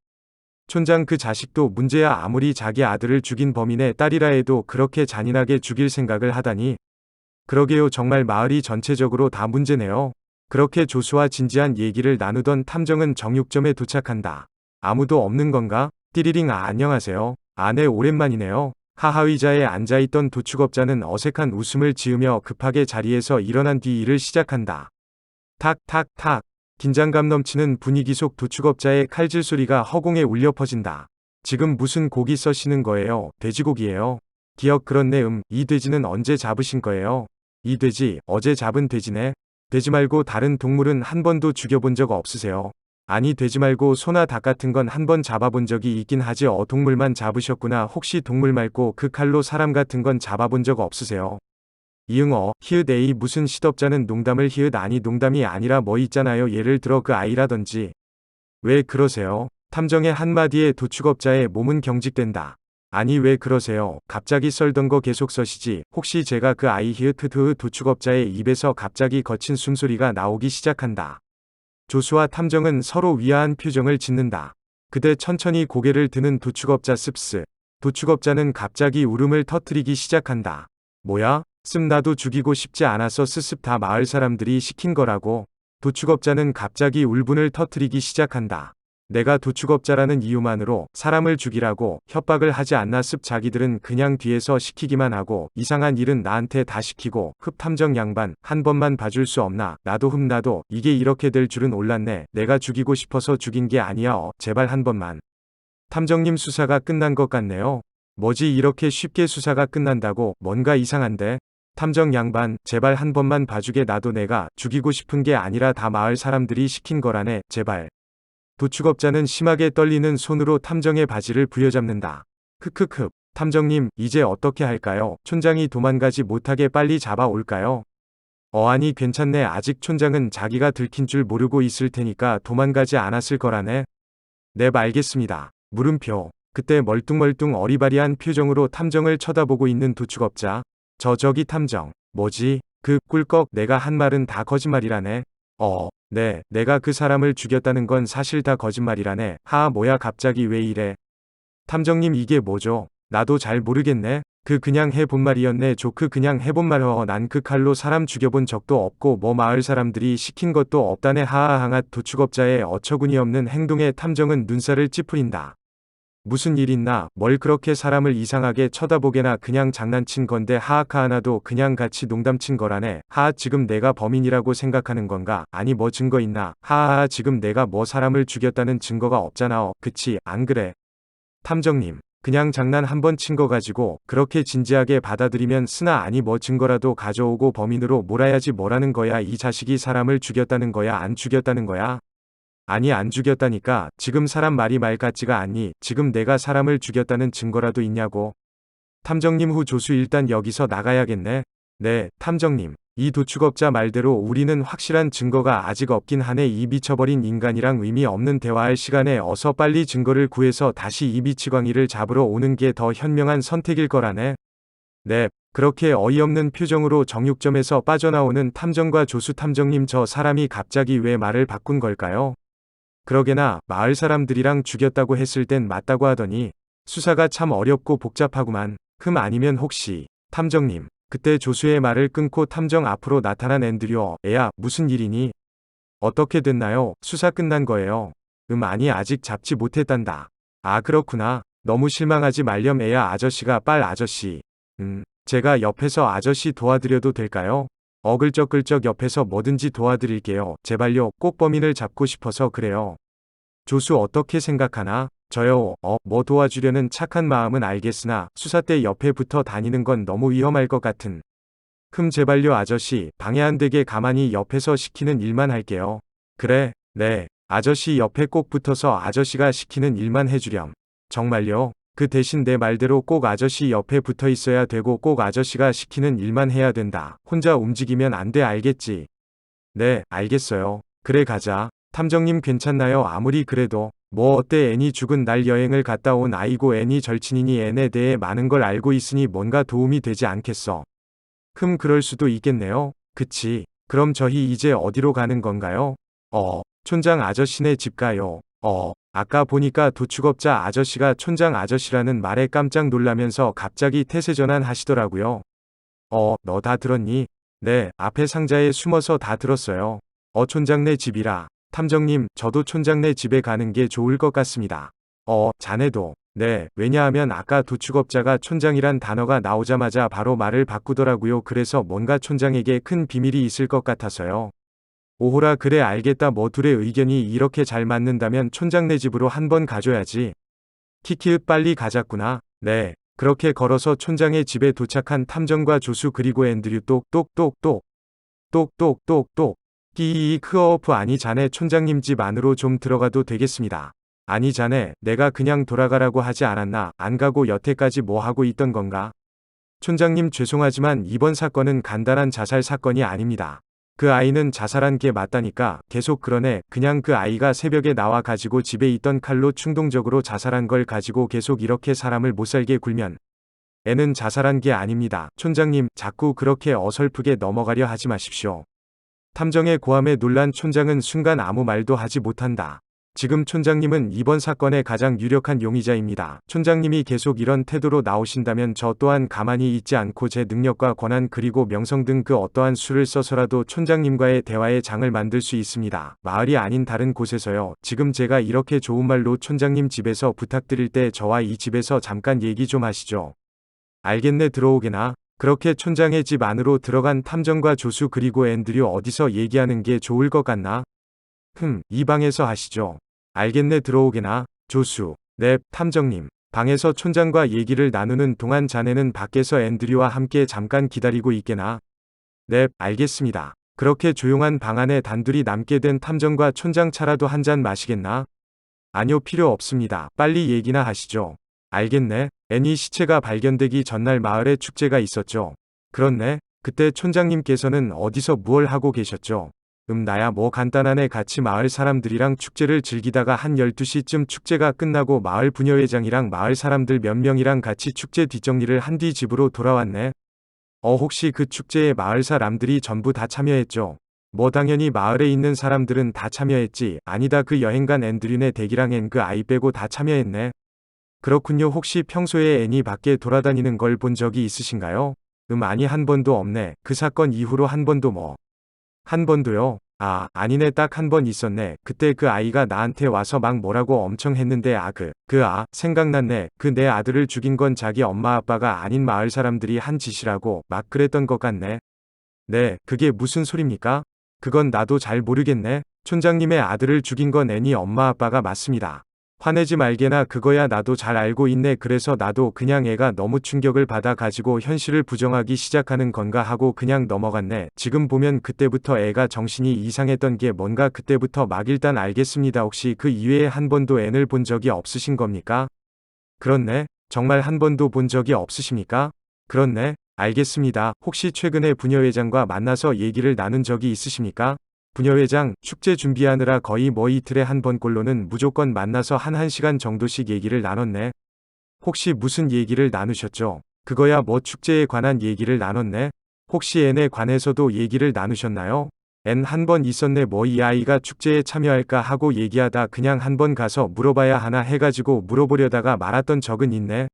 촌장 그 자식도 문제야. 아무리 자기 아들을 죽인 범인의 딸이라 해도 그렇게 잔인하게 죽일 생각을 하다니. 그러게요. 정말 마을이 전체적으로 다 문제네요. 그렇게 조수와 진지한 얘기를 나누던 탐정은 정육점에 도착한다. 아무도 없는 건가? 띠리링. 안녕하세요. 네, 오랜만이네요. 하하. 의자에 앉아있던 도축업자는 어색한 웃음을 지으며 급하게 자리에서 일어난 뒤 일을 시작한다. 탁. 긴장감 넘치는 분위기 속 도축업자의 칼질 소리가 허공에 울려 퍼진다. 지금 무슨 고기 써시는 거예요? 돼지고기예요. 기억 그렇네. 이 돼지는 언제 잡으신 거예요? 이 돼지, 어제 잡은 돼지네. 돼지 말고 다른 동물은 한 번도 죽여본 적 없으세요? 아니 돼지 말고 소나 닭 같은 건 한 번 잡아본 적이 있긴 하지. 동물만 잡으셨구나. 혹시 동물 말고 그 칼로 사람 같은 건 잡아본 적 없으세요? 이응어, 히읗 에이 무슨 시덥잖은 농담을 히읗 아니 농담이 아니라 뭐 있잖아요. 예를 들어 그 아이라든지. 왜 그러세요? 탐정의 한마디에 도축업자의 몸은 경직된다. 아니 왜 그러세요? 갑자기 썰던 거 계속 써시지. 혹시 제가 그 아이 히읗 흐흐 도축업자의 입에서 갑자기 거친 숨소리가 나오기 시작한다. 조수와 탐정은 서로 위아한 표정을 짓는다. 그때 천천히 고개를 드는 도축업자 씁스. 도축업자는 갑자기 울음을 터뜨리기 시작한다. 뭐야? 씁 나도 죽이고 싶지 않아서 스습 다 마을 사람들이 시킨 거라고. 도축업자는 갑자기 울분을 터뜨리기 시작한다. 내가 도축업자라는 이유만으로 사람을 죽이라고 협박을 하지 않나. 습 자기들은 그냥 뒤에서 시키기만 하고 이상한 일은 나한테 다 시키고. 흡 탐정 양반 한 번만 봐줄 수 없나. 나도 나도 이게 이렇게 될 줄은 몰랐네. 내가 죽이고 싶어서 죽인 게 아니야. 제발 한 번만. 탐정님 수사가 끝난 것 같네요. 뭐지 이렇게 쉽게 수사가 끝난다고? 뭔가 이상한데? 탐정 양반 제발 한 번만 봐주게. 나도 내가 죽이고 싶은 게 아니라 다 마을 사람들이 시킨 거라네. 제발. 도축업자는 심하게 떨리는 손으로 탐정의 바지를 부여잡는다. 크크크. 탐정님 이제 어떻게 할까요? 촌장이 도망가지 못하게 빨리 잡아올까요? 아니 괜찮네. 아직 촌장은 자기가 들킨 줄 모르고 있을 테니까 도망가지 않았을 거라네. 네 알겠습니다. 물음표. 그때 멀뚱멀뚱 어리바리한 표정으로 탐정을 쳐다보고 있는 도축업자. 저기 탐정. 뭐지? 그 꿀꺽 내가 한 말은 다 거짓말이라네. 네, 내가 그 사람을 죽였다는 건 사실 다 거짓말이라네. 하하 뭐야 갑자기 왜 이래? 탐정님 이게 뭐죠? 나도 잘 모르겠네. 그냥 해본 말이었네. 조크 그냥 해본 말. 난 그 칼로 사람 죽여본 적도 없고 뭐 마을 사람들이 시킨 것도 없다네. 하하항앗. 도축업자의 어처구니 없는 행동에 탐정은 눈살을 찌푸린다. 무슨 일 있나? 뭘 그렇게 사람을 이상하게 쳐다보게나. 그냥 장난친 건데. 하하카 하나도 그냥 같이 농담친 거라네. 하하 지금 내가 범인이라고 생각하는 건가? 아니 뭐 증거 있나? 하하하 지금 내가 뭐 사람을 죽였다는 증거가 없잖아. 그치 안 그래? 탐정님 그냥 장난 한번 친 거 가지고 그렇게 진지하게 받아들이면 쓰나. 아니 뭐 증거라도 가져오고 범인으로 몰아야지. 뭐라는 거야? 이 자식이 사람을 죽였다는 거야? 안 죽였다는 거야? 아니 안 죽였다니까. 지금 사람 말이 말 같지가 않니? 지금 내가 사람을 죽였다는 증거라도 있냐고. 탐정님 후 조수 일단 여기서 나가야겠네. 네, 탐정님. 이 도축업자 말대로 우리는 확실한 증거가 아직 없긴 하네. 이 미쳐버린 인간이랑 의미 없는 대화할 시간에 어서 빨리 증거를 구해서 다시 이 미치광이를 잡으러 오는 게 더 현명한 선택일 거라네. 네, 그렇게 어이없는 표정으로 정육점에서 빠져나오는 탐정과 조수. 탐정님 저 사람이 갑자기 왜 말을 바꾼 걸까요? 그러게나 마을 사람들이랑 죽였다고 했을 땐 맞다고 하더니 수사가 참 어렵고 복잡하구만. 아니면 혹시 탐정님. 그때 조수의 말을 끊고 탐정 앞으로 나타난 앤드류. 애야 무슨 일이니? 어떻게 됐나요? 수사 끝난 거예요. 아니 아직 잡지 못했단다. 아 그렇구나. 너무 실망하지 말렴 애야. 아저씨가 빨 아저씨. 제가 옆에서 아저씨 도와드려도 될까요? 어글쩍글쩍 옆에서 뭐든지 도와드릴게요. 제발요. 꼭 범인을 잡고 싶어서 그래요. 조수 어떻게 생각하나? 저요. 뭐 도와주려는 착한 마음은 알겠으나 수사 때 옆에 붙어 다니는 건 너무 위험할 것 같은. 제발요 아저씨. 방해 안 되게 가만히 옆에서 시키는 일만 할게요. 그래. 네. 아저씨 옆에 꼭 붙어서 아저씨가 시키는 일만 해주렴. 정말요? 그 대신 내 말대로 꼭 아저씨 옆에 붙어 있어야 되고 꼭 아저씨가 시키는 일만 해야 된다. 혼자 움직이면 안 돼. 알겠지? 네, 알겠어요. 그래 가자. 탐정님 괜찮나요? 아무리 그래도. 뭐 어때? 애니 죽은 날 여행을 갔다 온 아이고 애니 절친이니 앤에 대해 많은 걸 알고 있으니 뭔가 도움이 되지 않겠어. 그럴 수도 있겠네요. 그치. 그럼 저희 이제 어디로 가는 건가요? 촌장 아저씨네 집 가요. 아까 보니까 도축업자 아저씨가 촌장 아저씨라는 말에 깜짝 놀라면서 갑자기 태세 전환하시더라고요. 너 다 들었니? 네, 앞에 상자에 숨어서 다 들었어요. 촌장네 집이라. 탐정님, 저도 촌장네 집에 가는 게 좋을 것 같습니다. 자네도. 네, 왜냐하면 아까 도축업자가 촌장이란 단어가 나오자마자 바로 말을 바꾸더라고요. 그래서 뭔가 촌장에게 큰 비밀이 있을 것 같아서요. 오호라 그래 알겠다 뭐 둘의 의견이 이렇게 잘 맞는다면 촌장네 집으로 한번 가줘야지. 키키읒 빨리 가자꾸나. 네. 그렇게 걸어서 촌장의 집에 도착한 탐정과 조수 그리고 앤드류 똑똑똑똑. 똑똑똑똑. 끼이 크어프 아니 자네 촌장님 집 안으로 좀 들어가도 되겠습니다. 아니 자네 내가 그냥 돌아가라고 하지 않았나 안 가고 여태까지 뭐 하고 있던 건가? 촌장님 죄송하지만 이번 사건은 간단한 자살 사건이 아닙니다. 그 아이는 자살한 게 맞다니까 계속 그러네. 그냥 그 아이가 새벽에 나와 가지고 집에 있던 칼로 충동적으로 자살한 걸 가지고 계속 이렇게 사람을 못살게 굴면 애는 자살한 게 아닙니다. 촌장님 자꾸 그렇게 어설프게 넘어가려 하지 마십시오. 탐정의 고함에 놀란 촌장은 순간 아무 말도 하지 못한다. 지금 촌장님은 이번 사건의 가장 유력한 용의자입니다. 촌장님이 계속 이런 태도로 나오신다면 저 또한 가만히 있지 않고 제 능력과 권한 그리고 명성 등 그 어떠한 수를 써서라도 촌장님과의 대화의 장을 만들 수 있습니다. 마을이 아닌 다른 곳에서요. 지금 제가 이렇게 좋은 말로 촌장님 집에서 부탁드릴 때 저와 이 집에서 잠깐 얘기 좀 하시죠. 알겠네 들어오게나. 그렇게 촌장의 집 안으로 들어간 탐정과 조수 그리고 앤드류 어디서 얘기하는 게 좋을 것 같나? 이 방에서 하시죠. 알겠네 들어오게나. 조수. 네, 탐정님. 방에서 촌장과 얘기를 나누는 동안 자네는 밖에서 앤드류와 함께 잠깐 기다리고 있게나. 네, 알겠습니다. 그렇게 조용한 방 안에 단둘이 남게 된 탐정과 촌장 차라도 한 잔 마시겠나? 아니요 필요 없습니다. 빨리 얘기나 하시죠. 알겠네. 애니 시체가 발견되기 전날 마을에 축제가 있었죠. 그렇네. 그때 촌장님께서는 어디서 무얼 하고 계셨죠? 나야 뭐 간단하네 같이 마을 사람들이랑 축제를 즐기다가 한 12시쯤 축제가 끝나고 마을 부녀회장이랑 마을 사람들 몇 명이랑 같이 축제 뒷정리를 한 뒤 집으로 돌아왔네. 혹시 그 축제에 마을 사람들이 전부 다 참여했죠? 뭐 당연히 마을에 있는 사람들은 다 참여했지. 아니다 그 여행간 앤드류네 댁이랑 앤 그 아이 빼고 다 참여했네. 그렇군요. 혹시 평소에 애니 밖에 돌아다니는 걸 본 적이 있으신가요? 아니 한 번도 없네. 그 사건 이후로 한 번도 뭐. 한 번도요? 아니네 딱 한 번 있었네. 그때 그 아이가 나한테 와서 막 뭐라고 엄청 했는데 생각났네. 그 내 아들을 죽인 건 자기 엄마 아빠가 아닌 마을 사람들이 한 짓이라고 막 그랬던 것 같네. 네, 그게 무슨 소립니까? 그건 나도 잘 모르겠네. 촌장님의 아들을 죽인 건 애니 엄마 아빠가 맞습니다. 화내지 말게나 그거야 나도 잘 알고 있네. 그래서 나도 그냥 애가 너무 충격을 받아 가지고 현실을 부정하기 시작하는 건가 하고 그냥 넘어갔네. 지금 보면 그때부터 애가 정신이 이상했던 게 뭔가 그때부터 막 일단 알겠습니다. 혹시 그 이외에 한 번도 애를 본 적이 없으신 겁니까? 그렇네. 정말 한 번도 본 적이 없으십니까? 그렇네. 알겠습니다. 혹시 최근에 부녀회장과 만나서 얘기를 나눈 적이 있으십니까? 부녀회장, 축제 준비하느라 거의 뭐 이틀에 한 번꼴로는 무조건 만나서 한 1시간 정도씩 얘기를 나눴네. 혹시 무슨 얘기를 나누셨죠? 그거야 뭐 축제에 관한 얘기를 나눴네. 혹시 앤에 관해서도 얘기를 나누셨나요? 앤 한 번 있었네. 뭐 이 아이가 축제에 참여할까 하고 얘기하다 그냥 한 번 가서 물어봐야 하나 해가지고 물어보려다가 말았던 적은 있네.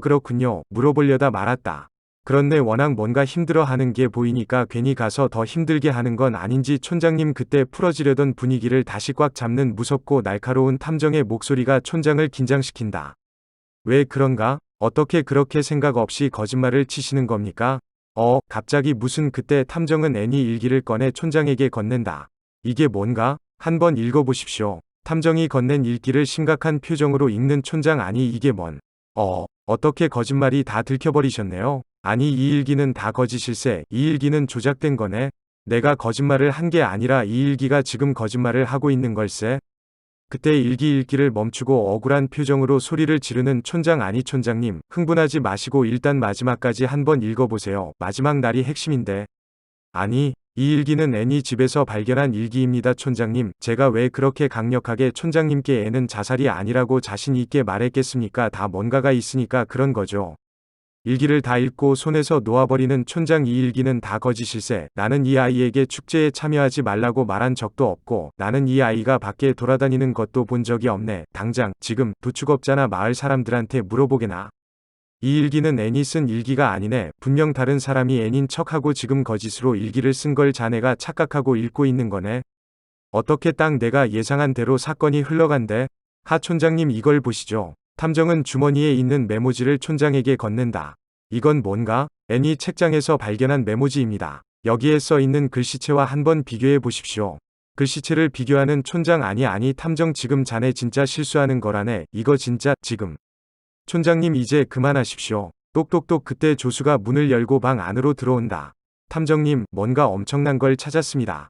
그렇군요. 물어보려다 말았다. 그런데 워낙 뭔가 힘들어하는 게 보이니까 괜히 가서 더 힘들게 하는 건 아닌지. 촌장님 그때 풀어지려던 분위기를 다시 꽉 잡는 무섭고 날카로운 탐정의 목소리가 촌장을 긴장시킨다. 왜 그런가? 어떻게 그렇게 생각 없이 거짓말을 치시는 겁니까? 갑자기 무슨. 그때 탐정은 애니 일기를 꺼내 촌장에게 건넨다. 이게 뭔가? 한번 읽어보십시오. 탐정이 건넨 일기를 심각한 표정으로 읽는 촌장. 아니 이게 뭔. 어떻게 거짓말이 다 들켜버리셨네요. 아니 이 일기는 다 거짓일세. 이 일기는 조작된 거네. 내가 거짓말을 한 게 아니라 이 일기가 지금 거짓말을 하고 있는 걸세. 그때 일기 읽기를 멈추고 억울한 표정으로 소리를 지르는 촌장. 아니 촌장님 흥분하지 마시고 일단 마지막까지 한번 읽어보세요. 마지막 날이 핵심인데. 아니 이 일기는 애니 집에서 발견한 일기입니다. 촌장님 제가 왜 그렇게 강력하게 촌장님께 애는 자살이 아니라고 자신 있게 말했겠습니까? 다 뭔가가 있으니까 그런 거죠. 일기를 다 읽고 손에서 놓아버리는 촌장. 이 일기는 다 거짓일세. 나는 이 아이에게 축제에 참여하지 말라고 말한 적도 없고 나는 이 아이가 밖에 돌아다니는 것도 본 적이 없네. 당장 지금 도축업자나 마을 사람들한테 물어보게나. 이 일기는 애니 쓴 일기가 아니네. 분명 다른 사람이 애닌 척하고 지금 거짓으로 일기를 쓴 걸 자네가 착각하고 읽고 있는 거네. 어떻게 딱 내가 예상한 대로 사건이 흘러간대. 하 촌장님 이걸 보시죠. 탐정은 주머니에 있는 메모지를 촌장에게 건넨다. 이건 뭔가? 애니 책장에서 발견한 메모지입니다. 여기에 써 있는 글씨체와 한번 비교해 보십시오. 글씨체를 비교하는 촌장 아니 탐정 지금 자네 진짜 실수하는 거라네. 이거 진짜 지금. 촌장님 이제 그만하십시오. 똑똑똑 그때 조수가 문을 열고 방 안으로 들어온다. 탐정님 뭔가 엄청난 걸 찾았습니다.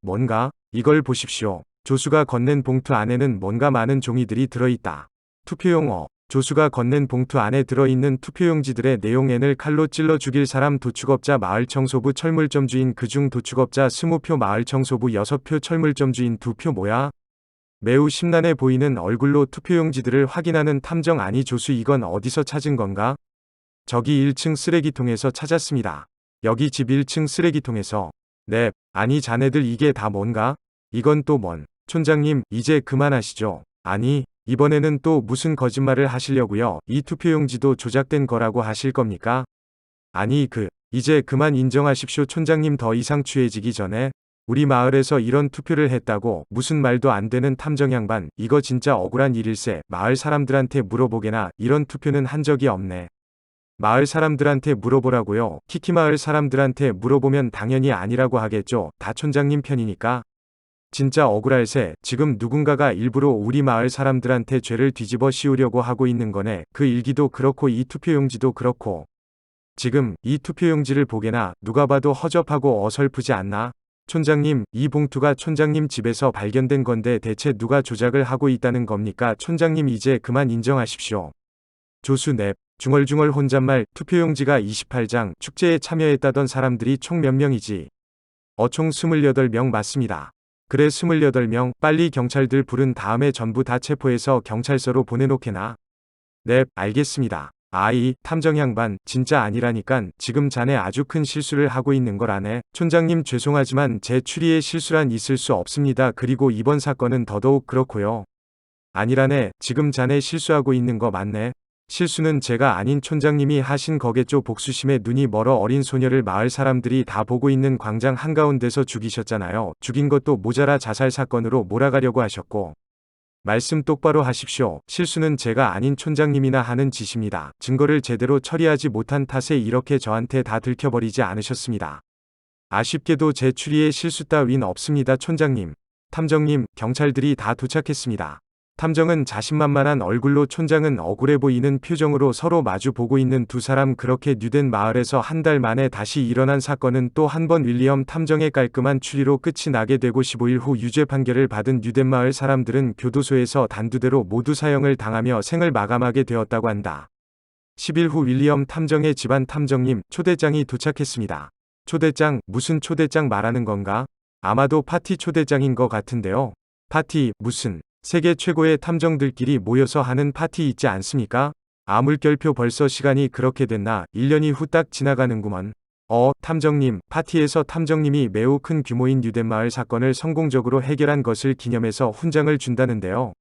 뭔가? 이걸 보십시오. 조수가 건넨 봉투 안에는 뭔가 많은 종이들이 들어있다. 투표용. 조수가 건넨 봉투 안에 들어있는 투표용지들의 내용 N을 칼로 찔러 죽일 사람 도축업자 마을청소부 철물점주인 그중 도축업자 20표 마을청소부 6표 철물점주인 2표 뭐야? 매우 심란해 보이는 얼굴로 투표용지들을 확인하는 탐정 아니 조수 이건 어디서 찾은 건가? 저기 1층 쓰레기통에서 찾았습니다. 여기 집 1층 쓰레기통에서. 네, 아니 자네들 이게 다 뭔가? 이건 또 뭔? 촌장님 이제 그만하시죠. 아니 이번에는 또 무슨 거짓말을 하시려고요? 이 투표용지도 조작된 거라고 하실 겁니까? 아니 이제 그만 인정하십시오. 촌장님 더 이상 취해지기 전에 우리 마을에서 이런 투표를 했다고 무슨 말도 안 되는 탐정 양반 이거 진짜 억울한 일일세. 마을 사람들한테 물어보게나 이런 투표는 한 적이 없네. 마을 사람들한테 물어보라고요. 키키 마을 사람들한테 물어보면 당연히 아니라고 하겠죠. 다 촌장님 편이니까. 진짜 억울할세. 지금 누군가가 일부러 우리 마을 사람들한테 죄를 뒤집어 씌우려고 하고 있는 거네. 그 일기도 그렇고 이 투표용지도 그렇고. 지금 이 투표용지를 보게나 누가 봐도 허접하고 어설프지 않나? 촌장님, 이 봉투가 촌장님 집에서 발견된 건데 대체 누가 조작을 하고 있다는 겁니까? 촌장님 이제 그만 인정하십시오. 조수 넵. 중얼중얼 혼잣말. 투표용지가 28장. 축제에 참여했다던 사람들이 총 몇 명이지? 총 28명 맞습니다. 그래 28명. 빨리 경찰들 부른 다음에 전부 다 체포해서 경찰서로 보내놓게나. 네, 알겠습니다. 아이, 탐정 양반, 진짜 아니라니깐. 지금 자네 아주 큰 실수를 하고 있는 걸 아네. 촌장님 죄송하지만 제 추리에 실수란 있을 수 없습니다. 그리고 이번 사건은 더더욱 그렇고요. 아니라네. 지금 자네 실수하고 있는 거 맞네. 실수는 제가 아닌 촌장님이 하신 거겠죠. 복수심에 눈이 멀어 어린 소녀를 마을 사람들이 다 보고 있는 광장 한가운데서 죽이셨잖아요. 죽인 것도 모자라 자살 사건으로 몰아가려고 하셨고. 말씀 똑바로 하십시오. 실수는 제가 아닌 촌장님이나 하는 짓입니다. 증거를 제대로 처리하지 못한 탓에 이렇게 저한테 다 들켜버리지 않으셨습니다. 아쉽게도 제 추리에 실수 따윈 없습니다. 촌장님. 탐정님, 경찰들이 다 도착했습니다. 탐정은 자신만만한 얼굴로 촌장은 억울해 보이는 표정으로 서로 마주 보고 있는 두 사람 그렇게 뉴덴 마을에서 한 달 만에 다시 일어난 사건은 또 한 번 윌리엄 탐정의 깔끔한 추리로 끝이 나게 되고 15일 후 유죄 판결을 받은 뉴덴 마을 사람들은 교도소에서 단두대로 모두 사형을 당하며 생을 마감하게 되었다고 한다. 10일 후 윌리엄 탐정의 집안 탐정님 초대장이 도착했습니다. 초대장, 무슨 초대장 말하는 건가? 아마도 파티 초대장인 것 같은데요. 파티, 무슨? 세계 최고의 탐정들끼리 모여서 하는 파티 있지 않습니까? 물결표 벌써 시간이 그렇게 됐나? 1년이 후딱 지나가는구먼. 탐정님, 파티에서 탐정님이 매우 큰 규모인 뉴덴 마을 사건을 성공적으로 해결한 것을 기념해서 훈장을 준다는데요.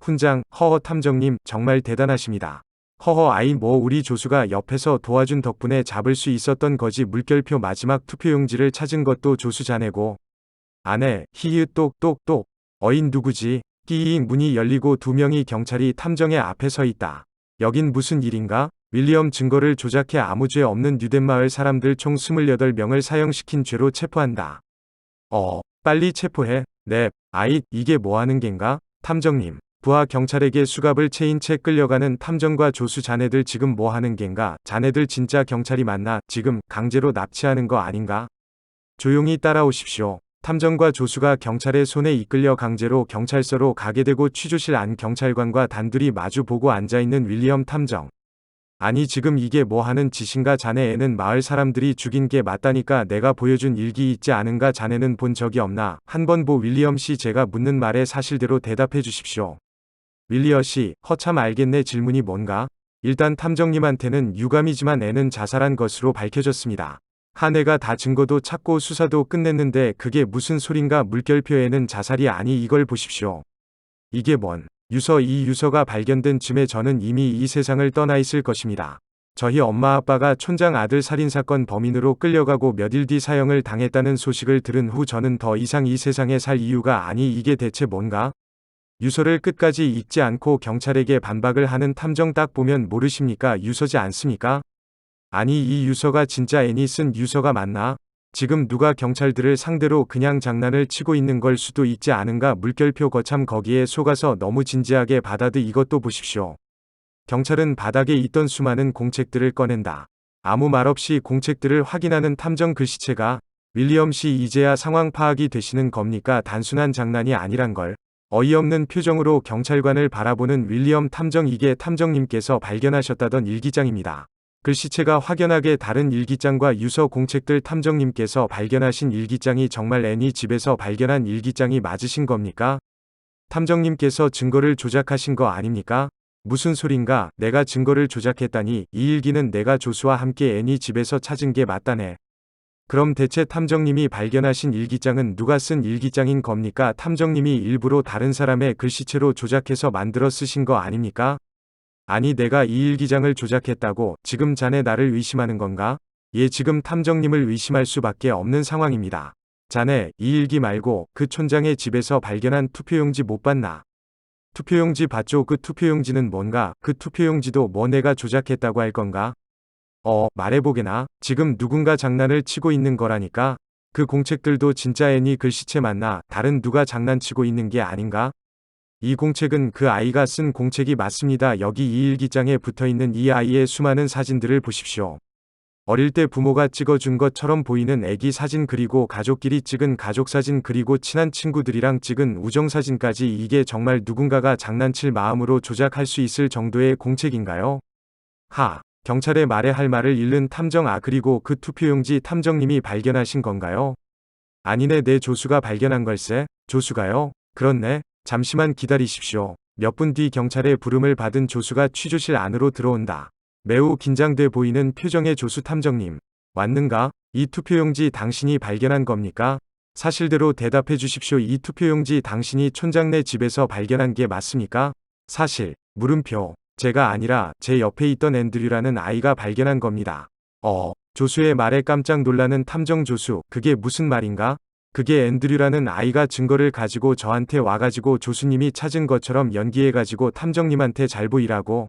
훈장, 탐정님, 정말 대단하십니다. 아이 우리 조수가 옆에서 도와준 덕분에 잡을 수 있었던 거지. 물결표 마지막 투표용지를 찾은 것도 조수 자네고. 아네, 히읗 똑똑똑. 어인 누구지? 끼잉 문이 열리고 두 명의 경찰이 탐정의 앞에 서 있다. 여긴 무슨 일인가? 윌리엄 증거를 조작해 아무 죄 없는 뉴덴 마을 사람들 총 28명을 사형시킨 죄로 체포한다. 빨리 체포해. 네, 아이, 이게 뭐하는 겐가? 탐정님, 부하 경찰에게 수갑을 채인 채 끌려가는 탐정과 조수 자네들 지금 뭐하는 겐가? 자네들 진짜 경찰이 맞나? 지금 강제로 납치하는 거 아닌가? 조용히 따라오십시오. 탐정과 조수가 경찰의 손에 이끌려 강제로 경찰서로 가게 되고 취조실 안 경찰관과 단둘이 마주 보고 앉아있는 윌리엄 탐정. 아니 지금 이게 뭐하는 짓인가? 자네 애는 마을 사람들이 죽인 게 맞다니까. 내가 보여준 일기 있지 않은가? 자네는 본 적이 없나? 한번 윌리엄 씨 제가 묻는 말에 사실대로 대답해 주십시오. 윌리엄 씨, 참 알겠네. 질문이 뭔가? 일단 탐정님한테는 유감이지만 애는 자살한 것으로 밝혀졌습니다. 한 해가 다 증거도 찾고 수사도 끝냈는데 그게 무슨 소린가? 물결표에는 자살이 아니 이걸 보십시오. 이게 뭔 유서? 이 유서가 발견된 쯤에 저는 이미 이 세상을 떠나 있을 것입니다. 저희 엄마 아빠가 촌장 아들 살인사건 범인으로 끌려가고 몇일 뒤 사형을 당했다는 소식을 들은 후 저는 더 이상 이 세상에 살 이유가 아니 이게 대체 뭔가? 유서를 끝까지 읽지 않고 경찰에게 반박을 하는 탐정 딱 보면 모르십니까? 유서지 않습니까? 아니 이 유서가 진짜 애니 쓴 유서가 맞나? 지금 누가 경찰들을 상대로 그냥 장난을 치고 있는 걸 수도 있지 않은가. 물결표 거참 거기에 속아서 너무 진지하게 받아들. 이것도 보십시오. 경찰은 바닥에 있던 수많은 공책들을 꺼낸다. 아무 말 없이 공책들을 확인하는 탐정 글씨체가 윌리엄 씨 이제야 상황 파악이 되시는 겁니까? 단순한 장난이 아니란 걸. 어이없는 표정으로 경찰관을 바라보는 윌리엄 탐정. 이게 탐정님께서 발견하셨다던 일기장입니다. 글씨체가 확연하게 다른 일기장과 유서 공책들. 탐정님께서 발견하신 일기장이 정말 애니 집에서 발견한 일기장이 맞으신 겁니까? 탐정님께서 증거를 조작하신 거 아닙니까? 무슨 소린가? 내가 증거를 조작했다니. 이 일기는 내가 조수와 함께 애니 집에서 찾은 게 맞다네. 그럼 대체 탐정님이 발견하신 일기장은 누가 쓴 일기장인 겁니까? 탐정님이 일부러 다른 사람의 글씨체로 조작해서 만들어 쓰신 거 아닙니까? 아니, 내가 이 일기장을 조작했다고 지금 자네 나를 의심하는 건가? 예, 지금 탐정님을 의심할 수밖에 없는 상황입니다. 자네, 이 일기 말고 그 촌장의 집에서 발견한 투표용지 못 봤나? 투표용지 봤죠? 그 투표용지는 뭔가? 그 투표용지도 뭐 내가 조작했다고 할 건가? 말해보게나. 지금 누군가 장난을 치고 있는 거라니까. 그 공책들도 진짜 애니 글씨체 맞나? 다른 누가 장난치고 있는 게 아닌가? 이 공책은 그 아이가 쓴 공책이 맞습니다. 여기 이 일기장에 붙어있는 이 아이의 수많은 사진들을 보십시오. 어릴 때 부모가 찍어준 것처럼 보이는 애기 사진, 그리고 가족끼리 찍은 가족사진, 그리고 친한 친구들이랑 찍은 우정사진까지. 이게 정말 누군가가 장난칠 마음으로 조작할 수 있을 정도의 공책인가요? 경찰의 말에 할 말을 잃는 탐정. 그리고 그 투표용지 탐정님이 발견하신 건가요? 아니네, 내 조수가 발견한 걸세. 조수가요? 그렇네. 잠시만 기다리십시오. 몇 분 뒤 경찰의 부름을 받은 조수가 취조실 안으로 들어온다. 매우 긴장돼 보이는 표정의 조수. 탐정님, 왔는가? 이 투표용지 당신이 발견한 겁니까? 사실대로 대답해 주십시오. 이 투표용지 당신이 촌장네 집에서 발견한 게 맞습니까? 사실, 물음표. 제가 아니라 제 옆에 있던 앤드류라는 아이가 발견한 겁니다. 조수의 말에 깜짝 놀라는 탐정. 조수, 그게 무슨 말인가? 그게 앤드류라는 아이가 증거를 가지고 저한테 와가지고 조수님이 찾은 것처럼 연기해가지고 탐정님한테 잘 보이라고.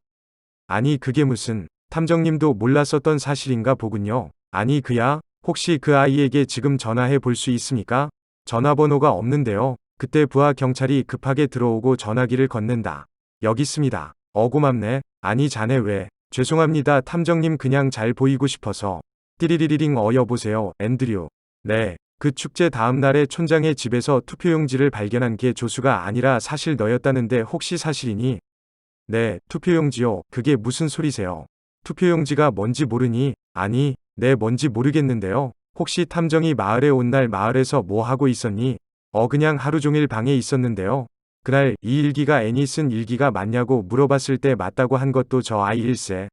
아니, 그게 무슨. 탐정님도 몰랐었던 사실인가 보군요. 아니, 그야? 혹시 그 아이에게 지금 전화해 볼 수 있습니까? 전화번호가 없는데요. 그때 부하 경찰이 급하게 들어오고 전화기를 건넨다. 여기 있습니다. 고맙네. 아니, 자네 왜? 죄송합니다 탐정님, 그냥 잘 보이고 싶어서. 띠리리리링. 여보세요, 앤드류. 네. 그 축제 다음 날에 촌장의 집에서 투표용지를 발견한 게 조수가 아니라 사실 너였다는데 혹시 사실이니? 네, 투표용지요. 그게 무슨 소리세요? 투표용지가 뭔지 모르니? 아니, 네, 뭔지 모르겠는데요. 혹시 탐정이 마을에 온 날 마을에서 뭐 하고 있었니? 그냥 하루 종일 방에 있었는데요. 그날 이 일기가 애니 쓴 일기가 맞냐고 물어봤을 때 맞다고 한 것도 저 아이일세.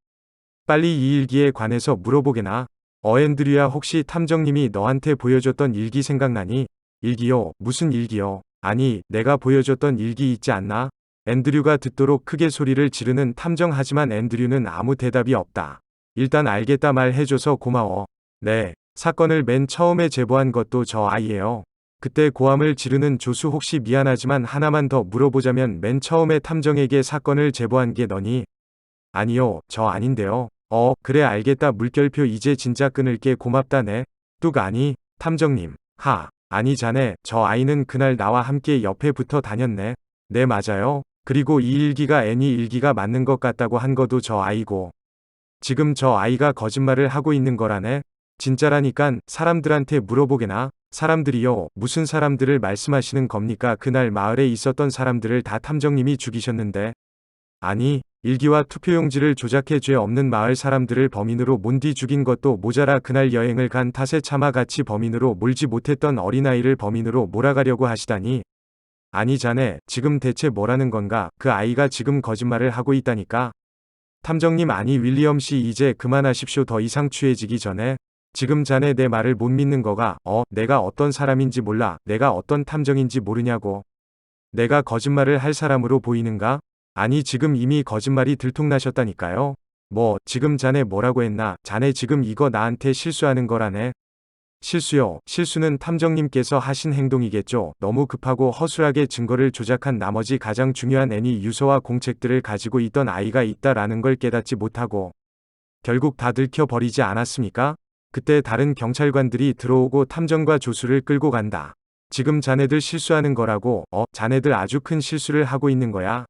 빨리 이 일기에 관해서 물어보게나. 앤드류야, 혹시 탐정님이 너한테 보여줬던 일기 생각나니? 일기요? 무슨 일기요? 아니, 내가 보여줬던 일기 있지 않나? 앤드류가 듣도록 크게 소리를 지르는 탐정. 하지만 앤드류는 아무 대답이 없다. 일단 알겠다 말해줘서 고마워. 네, 사건을 맨 처음에 제보한 것도 저 아이예요. 그때 고함을 지르는 조수. 혹시 미안하지만 하나만 더 물어보자면 맨 처음에 탐정에게 사건을 제보한 게 너니? 아니요, 저 아닌데요. 그래, 알겠다. 물결표. 이제 진짜 끊을게. 고맙다네. 뚝. 아니, 탐정님. 아니, 자네, 저 아이는 그날 나와 함께 옆에 붙어 다녔네. 네, 맞아요. 그리고 이 일기가 애니 일기가 맞는 것 같다고 한 것도 저 아이고. 지금 저 아이가 거짓말을 하고 있는 거라네. 진짜라니깐. 사람들한테 물어보게나. 사람들이요? 무슨 사람들을 말씀하시는 겁니까? 그날 마을에 있었던 사람들을 다 탐정님이 죽이셨는데. 아니, 일기와 투표용지를 조작해 죄 없는 마을 사람들을 범인으로 몰디 죽인 것도 모자라 그날 여행을 간 탓에 차마 같이 범인으로 몰지 못했던 어린아이를 범인으로 몰아가려고 하시다니. 아니, 자네, 지금 대체 뭐라는 건가? 그 아이가 지금 거짓말을 하고 있다니까. 탐정님, 아니 윌리엄 씨, 이제 그만하십시오. 더 이상 취해지기 전에. 지금 자네 내 말을 못 믿는 거가, 내가 어떤 사람인지 몰라. 내가 어떤 탐정인지 모르냐고. 내가 거짓말을 할 사람으로 보이는가? 아니, 지금 이미 거짓말이 들통나셨다니까요. 지금 자네 뭐라고 했나? 자네 지금 이거 나한테 실수하는 거라네. 실수요? 실수는 탐정님께서 하신 행동이겠죠. 너무 급하고 허술하게 증거를 조작한 나머지 가장 중요한 애니 유서와 공책들을 가지고 있던 아이가 있다라는 걸 깨닫지 못하고 결국 다 들켜버리지 않았습니까? 그때 다른 경찰관들이 들어오고 탐정과 조수를 끌고 간다. 지금 자네들 실수하는 거라고. 자네들 아주 큰 실수를 하고 있는 거야.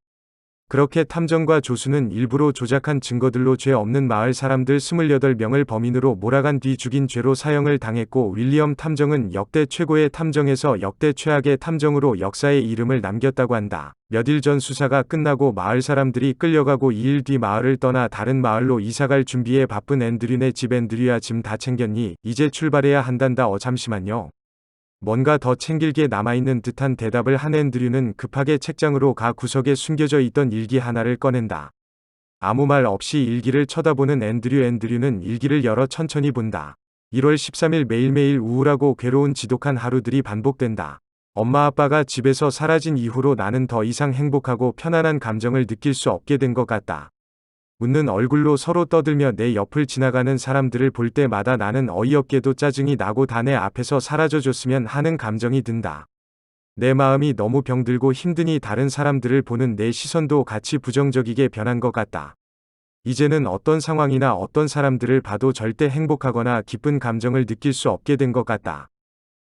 그렇게 탐정과 조수는 일부러 조작한 증거들로 죄 없는 마을 사람들 28명을 범인으로 몰아간 뒤 죽인 죄로 사형을 당했고, 윌리엄 탐정은 역대 최고의 탐정에서 역대 최악의 탐정으로 역사에 이름을 남겼다고 한다. 며칠 전 수사가 끝나고 마을 사람들이 끌려가고 2일 뒤 마을을 떠나 다른 마을로 이사갈 준비에 바쁜 앤드류네 집. 앤드류야, 짐 다 챙겼니? 이제 출발해야 한단다. 잠시만요. 뭔가 더 챙길 게 남아있는 듯한 대답을 한 앤드류는 급하게 책장으로 가 구석에 숨겨져 있던 일기 하나를 꺼낸다. 아무 말 없이 일기를 쳐다보는 앤드류는 일기를 열어 천천히 본다. 1월 13일 매일매일 우울하고 괴로운 지독한 하루들이 반복된다. 엄마 아빠가 집에서 사라진 이후로 나는 더 이상 행복하고 편안한 감정을 느낄 수 없게 된 것 같다. 웃는 얼굴로 서로 떠들며 내 옆을 지나가는 사람들을 볼 때마다 나는 어이없게도 짜증이 나고 다 내 앞에서 사라져줬으면 하는 감정이 든다. 내 마음이 너무 병들고 힘드니 다른 사람들을 보는 내 시선도 같이 부정적이게 변한 것 같다. 이제는 어떤 상황이나 어떤 사람들을 봐도 절대 행복하거나 기쁜 감정을 느낄 수 없게 된 것 같다.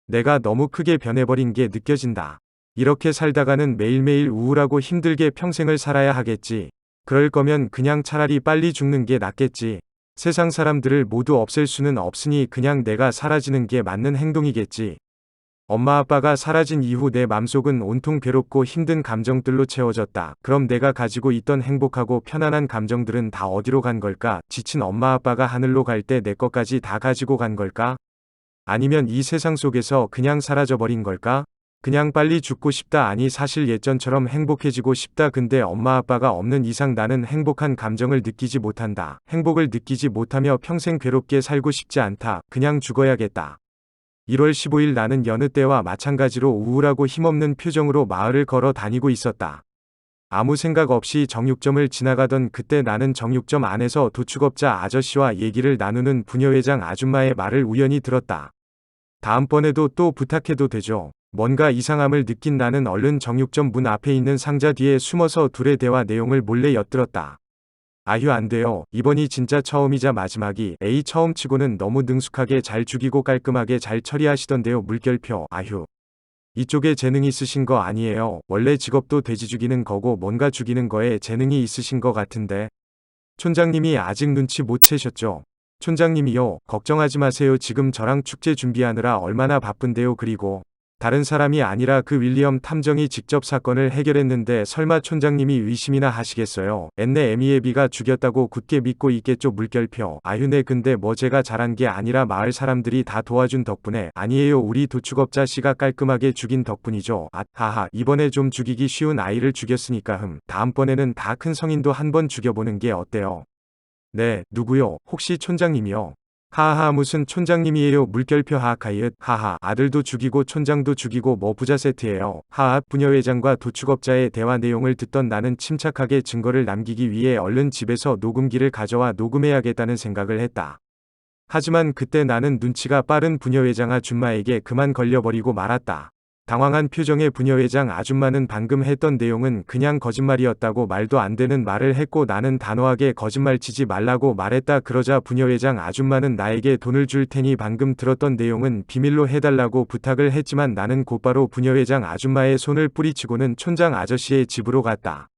내가 너무 크게 변해버린 게 느껴진다. 이렇게 살다가는 매일매일 우울하고 힘들게 평생을 살아야 하겠지. 그럴 거면 그냥 차라리 빨리 죽는 게 낫겠지. 세상 사람들을 모두 없앨 수는 없으니 그냥 내가 사라지는 게 맞는 행동이겠지. 엄마 아빠가 사라진 이후 내 맘속은 온통 괴롭고 힘든 감정들로 채워졌다. 그럼 내가 가지고 있던 행복하고 편안한 감정들은 다 어디로 간 걸까? 지친 엄마 아빠가 하늘로 갈 때 내 것까지 다 가지고 간 걸까? 아니면 이 세상 속에서 그냥 사라져버린 걸까? 그냥 빨리 죽고 싶다. 아니, 사실 예전처럼 행복해지고 싶다. 근데 엄마 아빠가 없는 이상 나는 행복한 감정을 느끼지 못한다. 행복을 느끼지 못하며 평생 괴롭게 살고 싶지 않다. 그냥 죽어야겠다. 1월 15일 나는 여느 때와 마찬가지로 우울하고 힘없는 표정으로 마을을 걸어 다니고 있었다. 아무 생각 없이 정육점을 지나가던 그때 나는 정육점 안에서 도축업자 아저씨와 얘기를 나누는 부녀회장 아줌마의 말을 우연히 들었다. 다음번에도 또 부탁해도 되죠? 뭔가 이상함을 느낀 나는 얼른 정육점 문 앞에 있는 상자 뒤에 숨어서 둘의 대화 내용을 몰래 엿들었다. 아휴, 안 돼요. 이번이 진짜 처음이자 마지막이. 에이, 처음 치고는 너무 능숙하게 잘 죽이고 깔끔하게 잘 처리하시던데요. 물결표. 아휴. 이쪽에 재능 있으신 거 아니에요? 원래 직업도 돼지 죽이는 거고 뭔가 죽이는 거에 재능이 있으신 거 같은데. 촌장님이 아직 눈치 못 채셨죠? 촌장님이요. 걱정하지 마세요. 지금 저랑 축제 준비하느라 얼마나 바쁜데요. 그리고 다른 사람이 아니라 그 윌리엄 탐정이 직접 사건을 해결했는데 설마 촌장님이 의심이나 하시겠어요? 앤네 에미에비가 죽였다고 굳게 믿고 있겠죠. 물결표. 아휴, 네, 근데 뭐 제가 잘한 게 아니라 마을 사람들이 다 도와준 덕분에. 아니에요, 우리 도축업자 씨가 깔끔하게 죽인 덕분이죠. 하하, 이번에 좀 죽이기 쉬운 아이를 죽였으니까 다음번에는 다 큰 성인도 한번 죽여보는 게 어때요? 네, 누구요? 혹시 촌장님이요? 하하, 무슨 촌장님이에요. 물결표. 하하카이읒. 하하, 아들도 죽이고 촌장도 죽이고 뭐 부자 세트예요. 하하. 부녀회장과 도축업자의 대화 내용을 듣던 나는 침착하게 증거를 남기기 위해 얼른 집에서 녹음기를 가져와 녹음해야겠다는 생각을 했다. 하지만 그때 나는 눈치가 빠른 부녀회장 아줌마에게 그만 걸려버리고 말았다. 당황한 표정의 부녀회장 아줌마는 방금 했던 내용은 그냥 거짓말이었다고 말도 안 되는 말을 했고, 나는 단호하게 거짓말치지 말라고 말했다. 그러자 부녀회장 아줌마는 나에게 돈을 줄 테니 방금 들었던 내용은 비밀로 해달라고 부탁을 했지만 나는 곧바로 부녀회장 아줌마의 손을 뿌리치고는 촌장 아저씨의 집으로 갔다.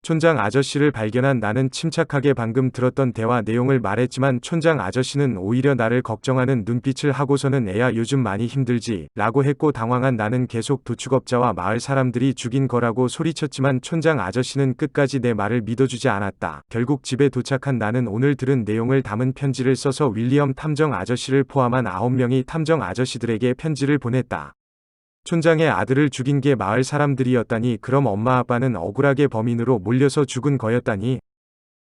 촌장 아저씨를 발견한 나는 침착하게 방금 들었던 대화 내용을 말했지만 촌장 아저씨는 오히려 나를 걱정하는 눈빛을 하고서는 애야, 요즘 많이 힘들지? 라고 했고, 당황한 나는 계속 도축업자와 마을 사람들이 죽인 거라고 소리쳤지만 촌장 아저씨는 끝까지 내 말을 믿어주지 않았다. 결국 집에 도착한 나는 오늘 들은 내용을 담은 편지를 써서 윌리엄 탐정 아저씨를 포함한 9명의 탐정 아저씨들에게 편지를 보냈다. 촌장의 아들을 죽인 게 마을 사람들이었다니. 그럼 엄마 아빠는 억울하게 범인으로 몰려서 죽은 거였다니.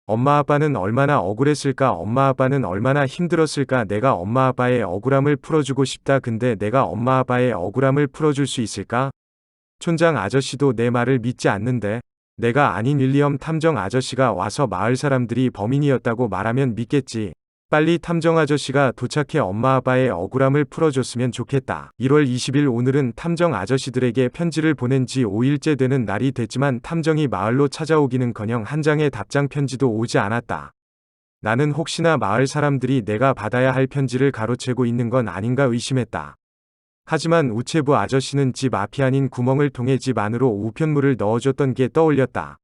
엄마 아빠는 얼마나 억울했을까? 엄마 아빠는 얼마나 힘들었을까? 내가 엄마 아빠의 억울함을 풀어주고 싶다. 근데 내가 엄마 아빠의 억울함을 풀어줄 수 있을까? 촌장 아저씨도 내 말을 믿지 않는데. 내가 아닌 윌리엄 탐정 아저씨가 와서 마을 사람들이 범인이었다고 말하면 믿겠지. 빨리 탐정 아저씨가 도착해 엄마 아빠의 억울함을 풀어줬으면 좋겠다. 1월 20일 오늘은 탐정 아저씨들에게 편지를 보낸 지 5일째 되는 날이 됐지만 탐정이 마을로 찾아오기는커녕 한 장의 답장 편지도 오지 않았다. 나는 혹시나 마을 사람들이 내가 받아야 할 편지를 가로채고 있는 건 아닌가 의심했다. 하지만 우체부 아저씨는 집 앞이 아닌 구멍을 통해 집 안으로 우편물을 넣어줬던 게 떠올렸다.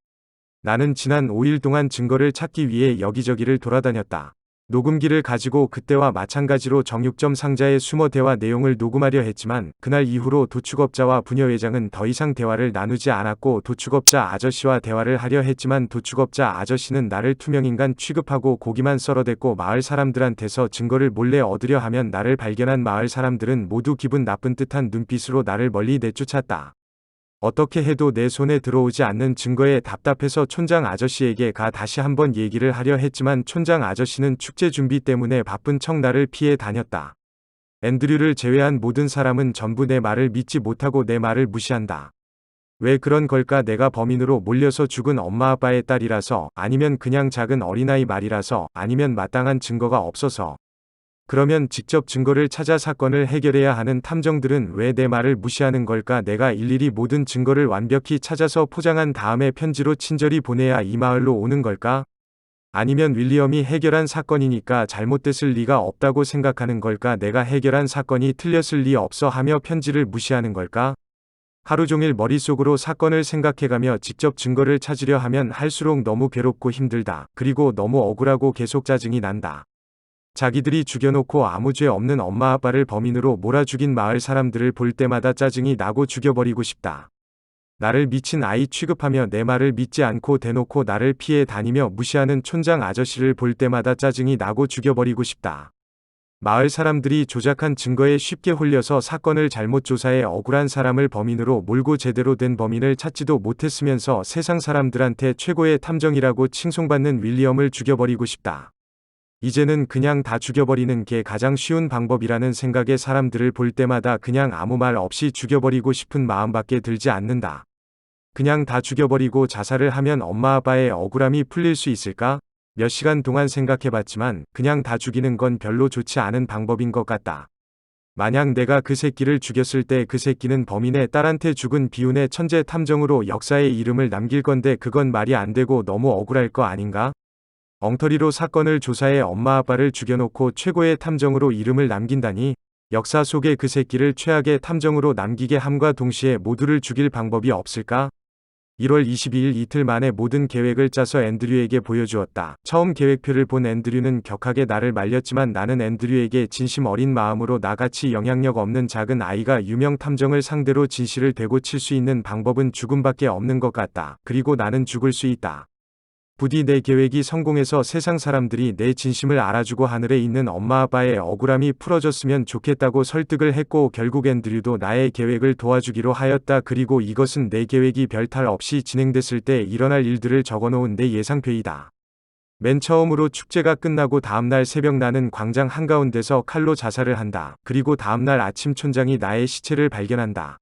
나는 지난 5일 동안 증거를 찾기 위해 여기저기를 돌아다녔다. 녹음기를 가지고 그때와 마찬가지로 정육점 상자에 숨어 대화 내용을 녹음하려 했지만 그날 이후로 도축업자와 부녀회장은 더 이상 대화를 나누지 않았고 도축업자 아저씨와 대화를 하려 했지만 도축업자 아저씨는 나를 투명인간 취급하고 고기만 썰어댔고 마을 사람들한테서 증거를 몰래 얻으려 하면 나를 발견한 마을 사람들은 모두 기분 나쁜 듯한 눈빛으로 나를 멀리 내쫓았다. 어떻게 해도 내 손에 들어오지 않는 증거에 답답해서 촌장 아저씨에게 다시 한번 얘기를 하려 했지만 촌장 아저씨는 축제 준비 때문에 바쁜 척 나를 피해 다녔다. 앤드류를 제외한 모든 사람은 전부 내 말을 믿지 못하고 내 말을 무시한다. 왜 그런 걸까? 내가 범인으로 몰려서 죽은 엄마 아빠의 딸이라서, 아니면 그냥 작은 어린아이 말이라서, 아니면 마땅한 증거가 없어서. 그러면 직접 증거를 찾아 사건을 해결해야 하는 탐정들은 왜 내 말을 무시하는 걸까? 내가 일일이 모든 증거를 완벽히 찾아서 포장한 다음에 편지로 친절히 보내야 이 마을로 오는 걸까? 아니면 윌리엄이 해결한 사건이니까 잘못됐을 리가 없다고 생각하는 걸까? 내가 해결한 사건이 틀렸을 리 없어 하며 편지를 무시하는 걸까? 하루 종일 머릿속으로 사건을 생각해가며 직접 증거를 찾으려 하면 할수록 너무 괴롭고 힘들다. 그리고 너무 억울하고 계속 짜증이 난다. 자기들이 죽여놓고 아무 죄 없는 엄마 아빠를 범인으로 몰아 죽인 마을 사람들을 볼 때마다 짜증이 나고 죽여버리고 싶다. 나를 미친 아이 취급하며 내 말을 믿지 않고 대놓고 나를 피해 다니며 무시하는 촌장 아저씨를 볼 때마다 짜증이 나고 죽여버리고 싶다. 마을 사람들이 조작한 증거에 쉽게 홀려서 사건을 잘못 조사해 억울한 사람을 범인으로 몰고 제대로 된 범인을 찾지도 못했으면서 세상 사람들한테 최고의 탐정이라고 칭송받는 윌리엄을 죽여버리고 싶다. 이제는 그냥 다 죽여버리는 게 가장 쉬운 방법이라는 생각에 사람들을 볼 때마다 그냥 아무 말 없이 죽여버리고 싶은 마음밖에 들지 않는다. 그냥 다 죽여버리고 자살을 하면 엄마 아빠의 억울함이 풀릴 수 있을까? 몇 시간 동안 생각해봤지만 그냥 다 죽이는 건 별로 좋지 않은 방법인 것 같다. 만약 내가 그 새끼를 죽였을 때 그 새끼는 범인의 딸한테 죽은 비운의 천재 탐정으로 역사에 이름을 남길 건데 그건 말이 안 되고 너무 억울할 거 아닌가? 엉터리로 사건을 조사해 엄마 아빠를 죽여놓고 최고의 탐정으로 이름을 남긴다니? 역사 속에 그 새끼를 최악의 탐정으로 남기게 함과 동시에 모두를 죽일 방법이 없을까? 1월 22일 이틀 만에 모든 계획을 짜서 앤드류에게 보여주었다. 처음 계획표를 본 앤드류는 격하게 나를 말렸지만 나는 앤드류에게 진심 어린 마음으로 나같이 영향력 없는 작은 아이가 유명 탐정을 상대로 진실을 되고칠 수 있는 방법은 죽음밖에 없는 것 같다. 그리고 나는 죽을 수 있다. 부디 내 계획이 성공해서 세상 사람들이 내 진심을 알아주고 하늘에 있는 엄마 아빠의 억울함이 풀어졌으면 좋겠다고 설득을 했고 결국 앤드류도 나의 계획을 도와주기로 하였다. 그리고 이것은 내 계획이 별탈 없이 진행됐을 때 일어날 일들을 적어놓은 내 예상표이다. 맨 처음으로 축제가 끝나고 다음날 새벽 나는 광장 한가운데서 칼로 자살을 한다. 그리고 다음날 아침 촌장이 나의 시체를 발견한다.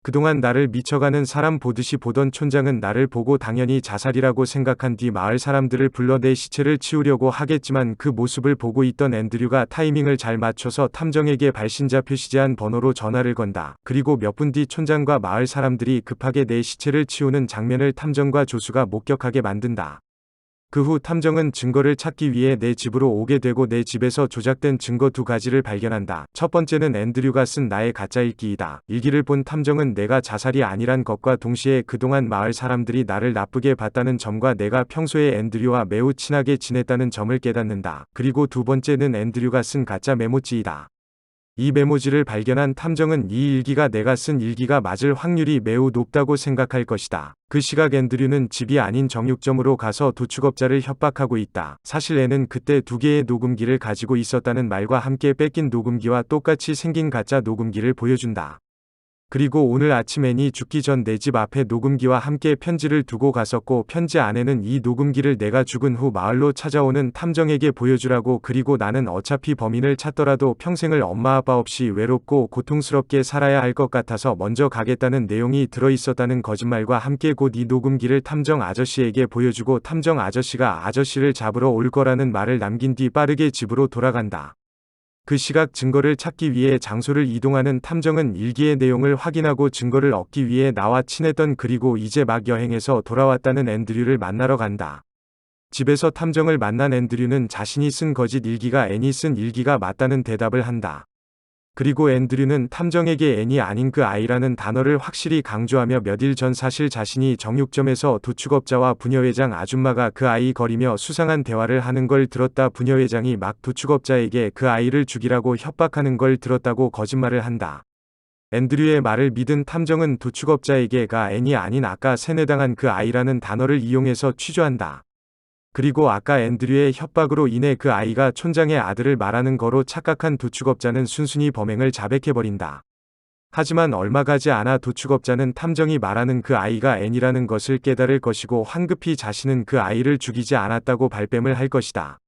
그동안 나를 미쳐가는 사람 보듯이 보던 촌장은 나를 보고 당연히 자살이라고 생각한 뒤 마을 사람들을 불러 내 시체를 치우려고 하겠지만 그 모습을 보고 있던 앤드류가 타이밍을 잘 맞춰서 탐정에게 발신자 표시제한 번호로 전화를 건다. 그리고 몇 분 뒤 촌장과 마을 사람들이 급하게 내 시체를 치우는 장면을 탐정과 조수가 목격하게 만든다. 그 후 탐정은 증거를 찾기 위해 내 집으로 오게 되고 내 집에서 조작된 증거 2가지를 발견한다. 첫 번째는 앤드류가 쓴 나의 가짜 일기이다. 일기를 본 탐정은 내가 자살이 아니란 것과 동시에 그동안 마을 사람들이 나를 나쁘게 봤다는 점과 내가 평소에 앤드류와 매우 친하게 지냈다는 점을 깨닫는다. 그리고 두 번째는 앤드류가 쓴 가짜 메모지이다. 이 메모지를 발견한 탐정은 이 일기가 내가 쓴 일기가 맞을 확률이 매우 높다고 생각할 것이다. 그 시각 앤드류는 집이 아닌 정육점으로 가서 도축업자를 협박하고 있다. 사실 애는 그때 2개의 녹음기를 가지고 있었다는 말과 함께 뺏긴 녹음기와 똑같이 생긴 가짜 녹음기를 보여준다. 그리고 오늘 아침 앤이 죽기 전 내 집 앞에 녹음기와 함께 편지를 두고 갔었고 편지 안에는 이 녹음기를 내가 죽은 후 마을로 찾아오는 탐정에게 보여주라고 그리고 나는 어차피 범인을 찾더라도 평생을 엄마 아빠 없이 외롭고 고통스럽게 살아야 할 것 같아서 먼저 가겠다는 내용이 들어있었다는 거짓말과 함께 곧 이 녹음기를 탐정 아저씨에게 보여주고 탐정 아저씨가 아저씨를 잡으러 올 거라는 말을 남긴 뒤 빠르게 집으로 돌아간다. 그 시각 증거를 찾기 위해 장소를 이동하는 탐정은 일기의 내용을 확인하고 증거를 얻기 위해 나와 친했던 그리고 이제 막 여행해서 돌아왔다는 앤드류를 만나러 간다. 집에서 탐정을 만난 앤드류는 자신이 쓴 거짓 일기가 앤이 쓴 일기가 맞다는 대답을 한다. 그리고 앤드류는 탐정에게 앤이 아닌 그 아이라는 단어를 확실히 강조하며 몇일 전 사실 자신이 정육점에서 도축업자와 부녀회장 아줌마가 그 아이 거리며 수상한 대화를 하는 걸 들었다. 부녀회장이 막 도축업자에게 그 아이를 죽이라고 협박하는 걸 들었다고 거짓말을 한다. 앤드류의 말을 믿은 탐정은 도축업자에게가 앤이 아닌 아까 세뇌당한 그 아이라는 단어를 이용해서 취조한다. 그리고 아까 앤드류의 협박으로 인해 그 아이가 촌장의 아들을 말하는 거로 착각한 도축업자는 순순히 범행을 자백해버린다. 하지만 얼마 가지 않아 도축업자는 탐정이 말하는 그 아이가 앤이라는 것을 깨달을 것이고 황급히 자신은 그 아이를 죽이지 않았다고 발뺌을 할 것이다.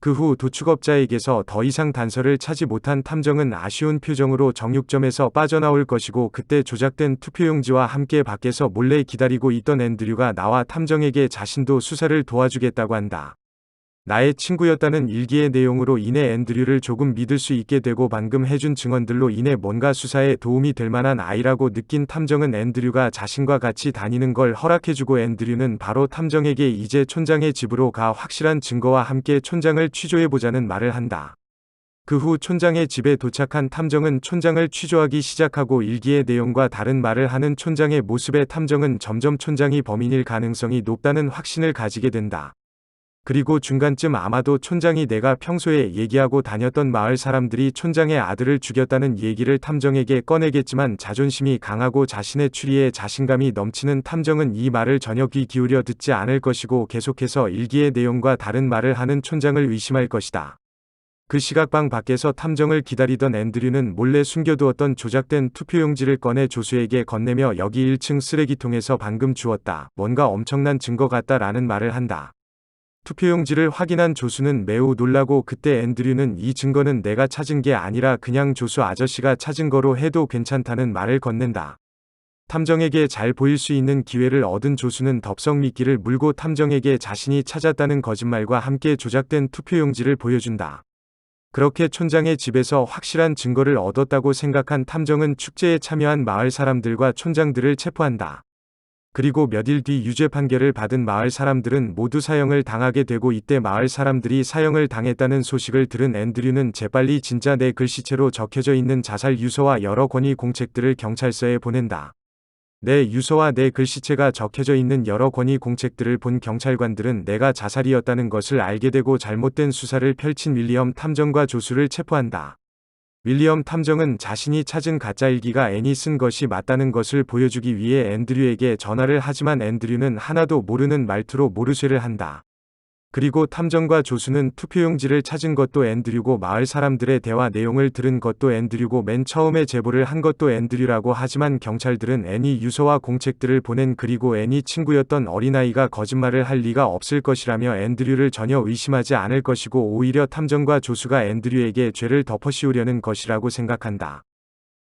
그 후 도축업자에게서 더 이상 단서를 찾지 못한 탐정은 아쉬운 표정으로 정육점에서 빠져나올 것이고, 그때 조작된 투표용지와 함께 밖에서 몰래 기다리고 있던 앤드류가 나와 탐정에게 자신도 수사를 도와주겠다고 한다. 나의 친구였다는 일기의 내용으로 인해 앤드류를 조금 믿을 수 있게 되고, 방금 해준 증언들로 인해 뭔가 수사에 도움이 될 만한 아이라고 느낀 탐정은 앤드류가 자신과 같이 다니는 걸 허락해주고, 앤드류는 바로 탐정에게 이제 촌장의 집으로 가 확실한 증거와 함께 촌장을 취조해보자는 말을 한다. 그 후 촌장의 집에 도착한 탐정은 촌장을 취조하기 시작하고, 일기의 내용과 다른 말을 하는 촌장의 모습에 탐정은 점점 촌장이 범인일 가능성이 높다는 확신을 가지게 된다. 그리고 중간쯤 아마도 촌장이 내가 평소에 얘기하고 다녔던 마을 사람들이 촌장의 아들을 죽였다는 얘기를 탐정에게 꺼내겠지만, 자존심이 강하고 자신의 추리에 자신감이 넘치는 탐정은 이 말을 전혀 귀 기울여 듣지 않을 것이고, 계속해서 일기의 내용과 다른 말을 하는 촌장을 의심할 것이다. 그 시각 방 밖에서 탐정을 기다리던 앤드류는 몰래 숨겨두었던 조작된 투표용지를 꺼내 조수에게 건네며 여기 1층 쓰레기통에서 방금 주웠다. 뭔가 엄청난 증거 같다라는 말을 한다. 투표용지를 확인한 조수는 매우 놀라고, 그때 앤드류는 이 증거는 내가 찾은 게 아니라 그냥 조수 아저씨가 찾은 거로 해도 괜찮다는 말을 건넨다. 탐정에게 잘 보일 수 있는 기회를 얻은 조수는 덥석 미끼를 물고 탐정에게 자신이 찾았다는 거짓말과 함께 조작된 투표용지를 보여준다. 그렇게 촌장의 집에서 확실한 증거를 얻었다고 생각한 탐정은 축제에 참여한 마을 사람들과 촌장들을 체포한다. 그리고 몇일 뒤 유죄 판결을 받은 마을 사람들은 모두 사형을 당하게 되고, 이때 마을 사람들이 사형을 당했다는 소식을 들은 앤드류는 재빨리 진짜 내 글씨체로 적혀져 있는 자살 유서와 여러 권의 공책들을 경찰서에 보낸다. 내 유서와 내 글씨체가 적혀져 있는 여러 권의 공책들을 본 경찰관들은 내가 자살이었다는 것을 알게 되고, 잘못된 수사를 펼친 윌리엄 탐정과 조수를 체포한다. 윌리엄 탐정은 자신이 찾은 가짜일기가 앤이 쓴 것이 맞다는 것을 보여주기 위해 앤드류에게 전화를 하지만 앤드류는 하나도 모르는 말투로 모르쇠를 한다. 그리고 탐정과 조수는 투표용지를 찾은 것도 앤드류고, 마을 사람들의 대화 내용을 들은 것도 앤드류고, 맨 처음에 제보를 한 것도 앤드류라고 하지만 경찰들은 앤이 유서와 공책들을 보낸, 그리고 앤이 친구였던 어린아이가 거짓말을 할 리가 없을 것이라며 앤드류를 전혀 의심하지 않을 것이고, 오히려 탐정과 조수가 앤드류에게 죄를 덮어씌우려는 것이라고 생각한다.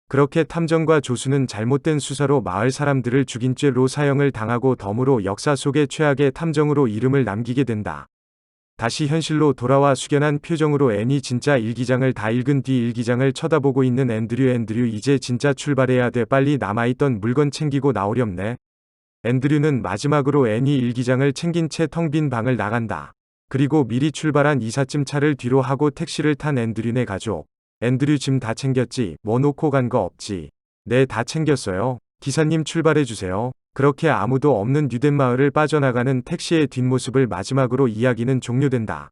그렇게 탐정과 조수는 잘못된 수사로 마을 사람들을 죽인 죄로 사형을 당하고, 덤으로 역사 속의 최악의 탐정으로 이름을 남기게 된다. 다시 현실로 돌아와 숙연한 표정으로 앤이 진짜 일기장을 다 읽은 뒤 일기장을 쳐다보고 있는 앤드류 이제 진짜 출발해야 돼. 빨리 남아있던 물건 챙기고 나오렴네. 앤드류는 마지막으로 앤이 일기장을 챙긴 채 텅 빈 방을 나간다. 그리고 미리 출발한 이삿짐 차를 뒤로 하고 택시를 탄 앤드류네 가족. 앤드류 짐 다 챙겼지? 뭐 놓고 간 거 없지? 네, 다 챙겼어요. 기사님 출발해주세요. 그렇게 아무도 없는 유된 마을을 빠져나가는 택시의 뒷모습을 마지막으로 이야기는 종료된다.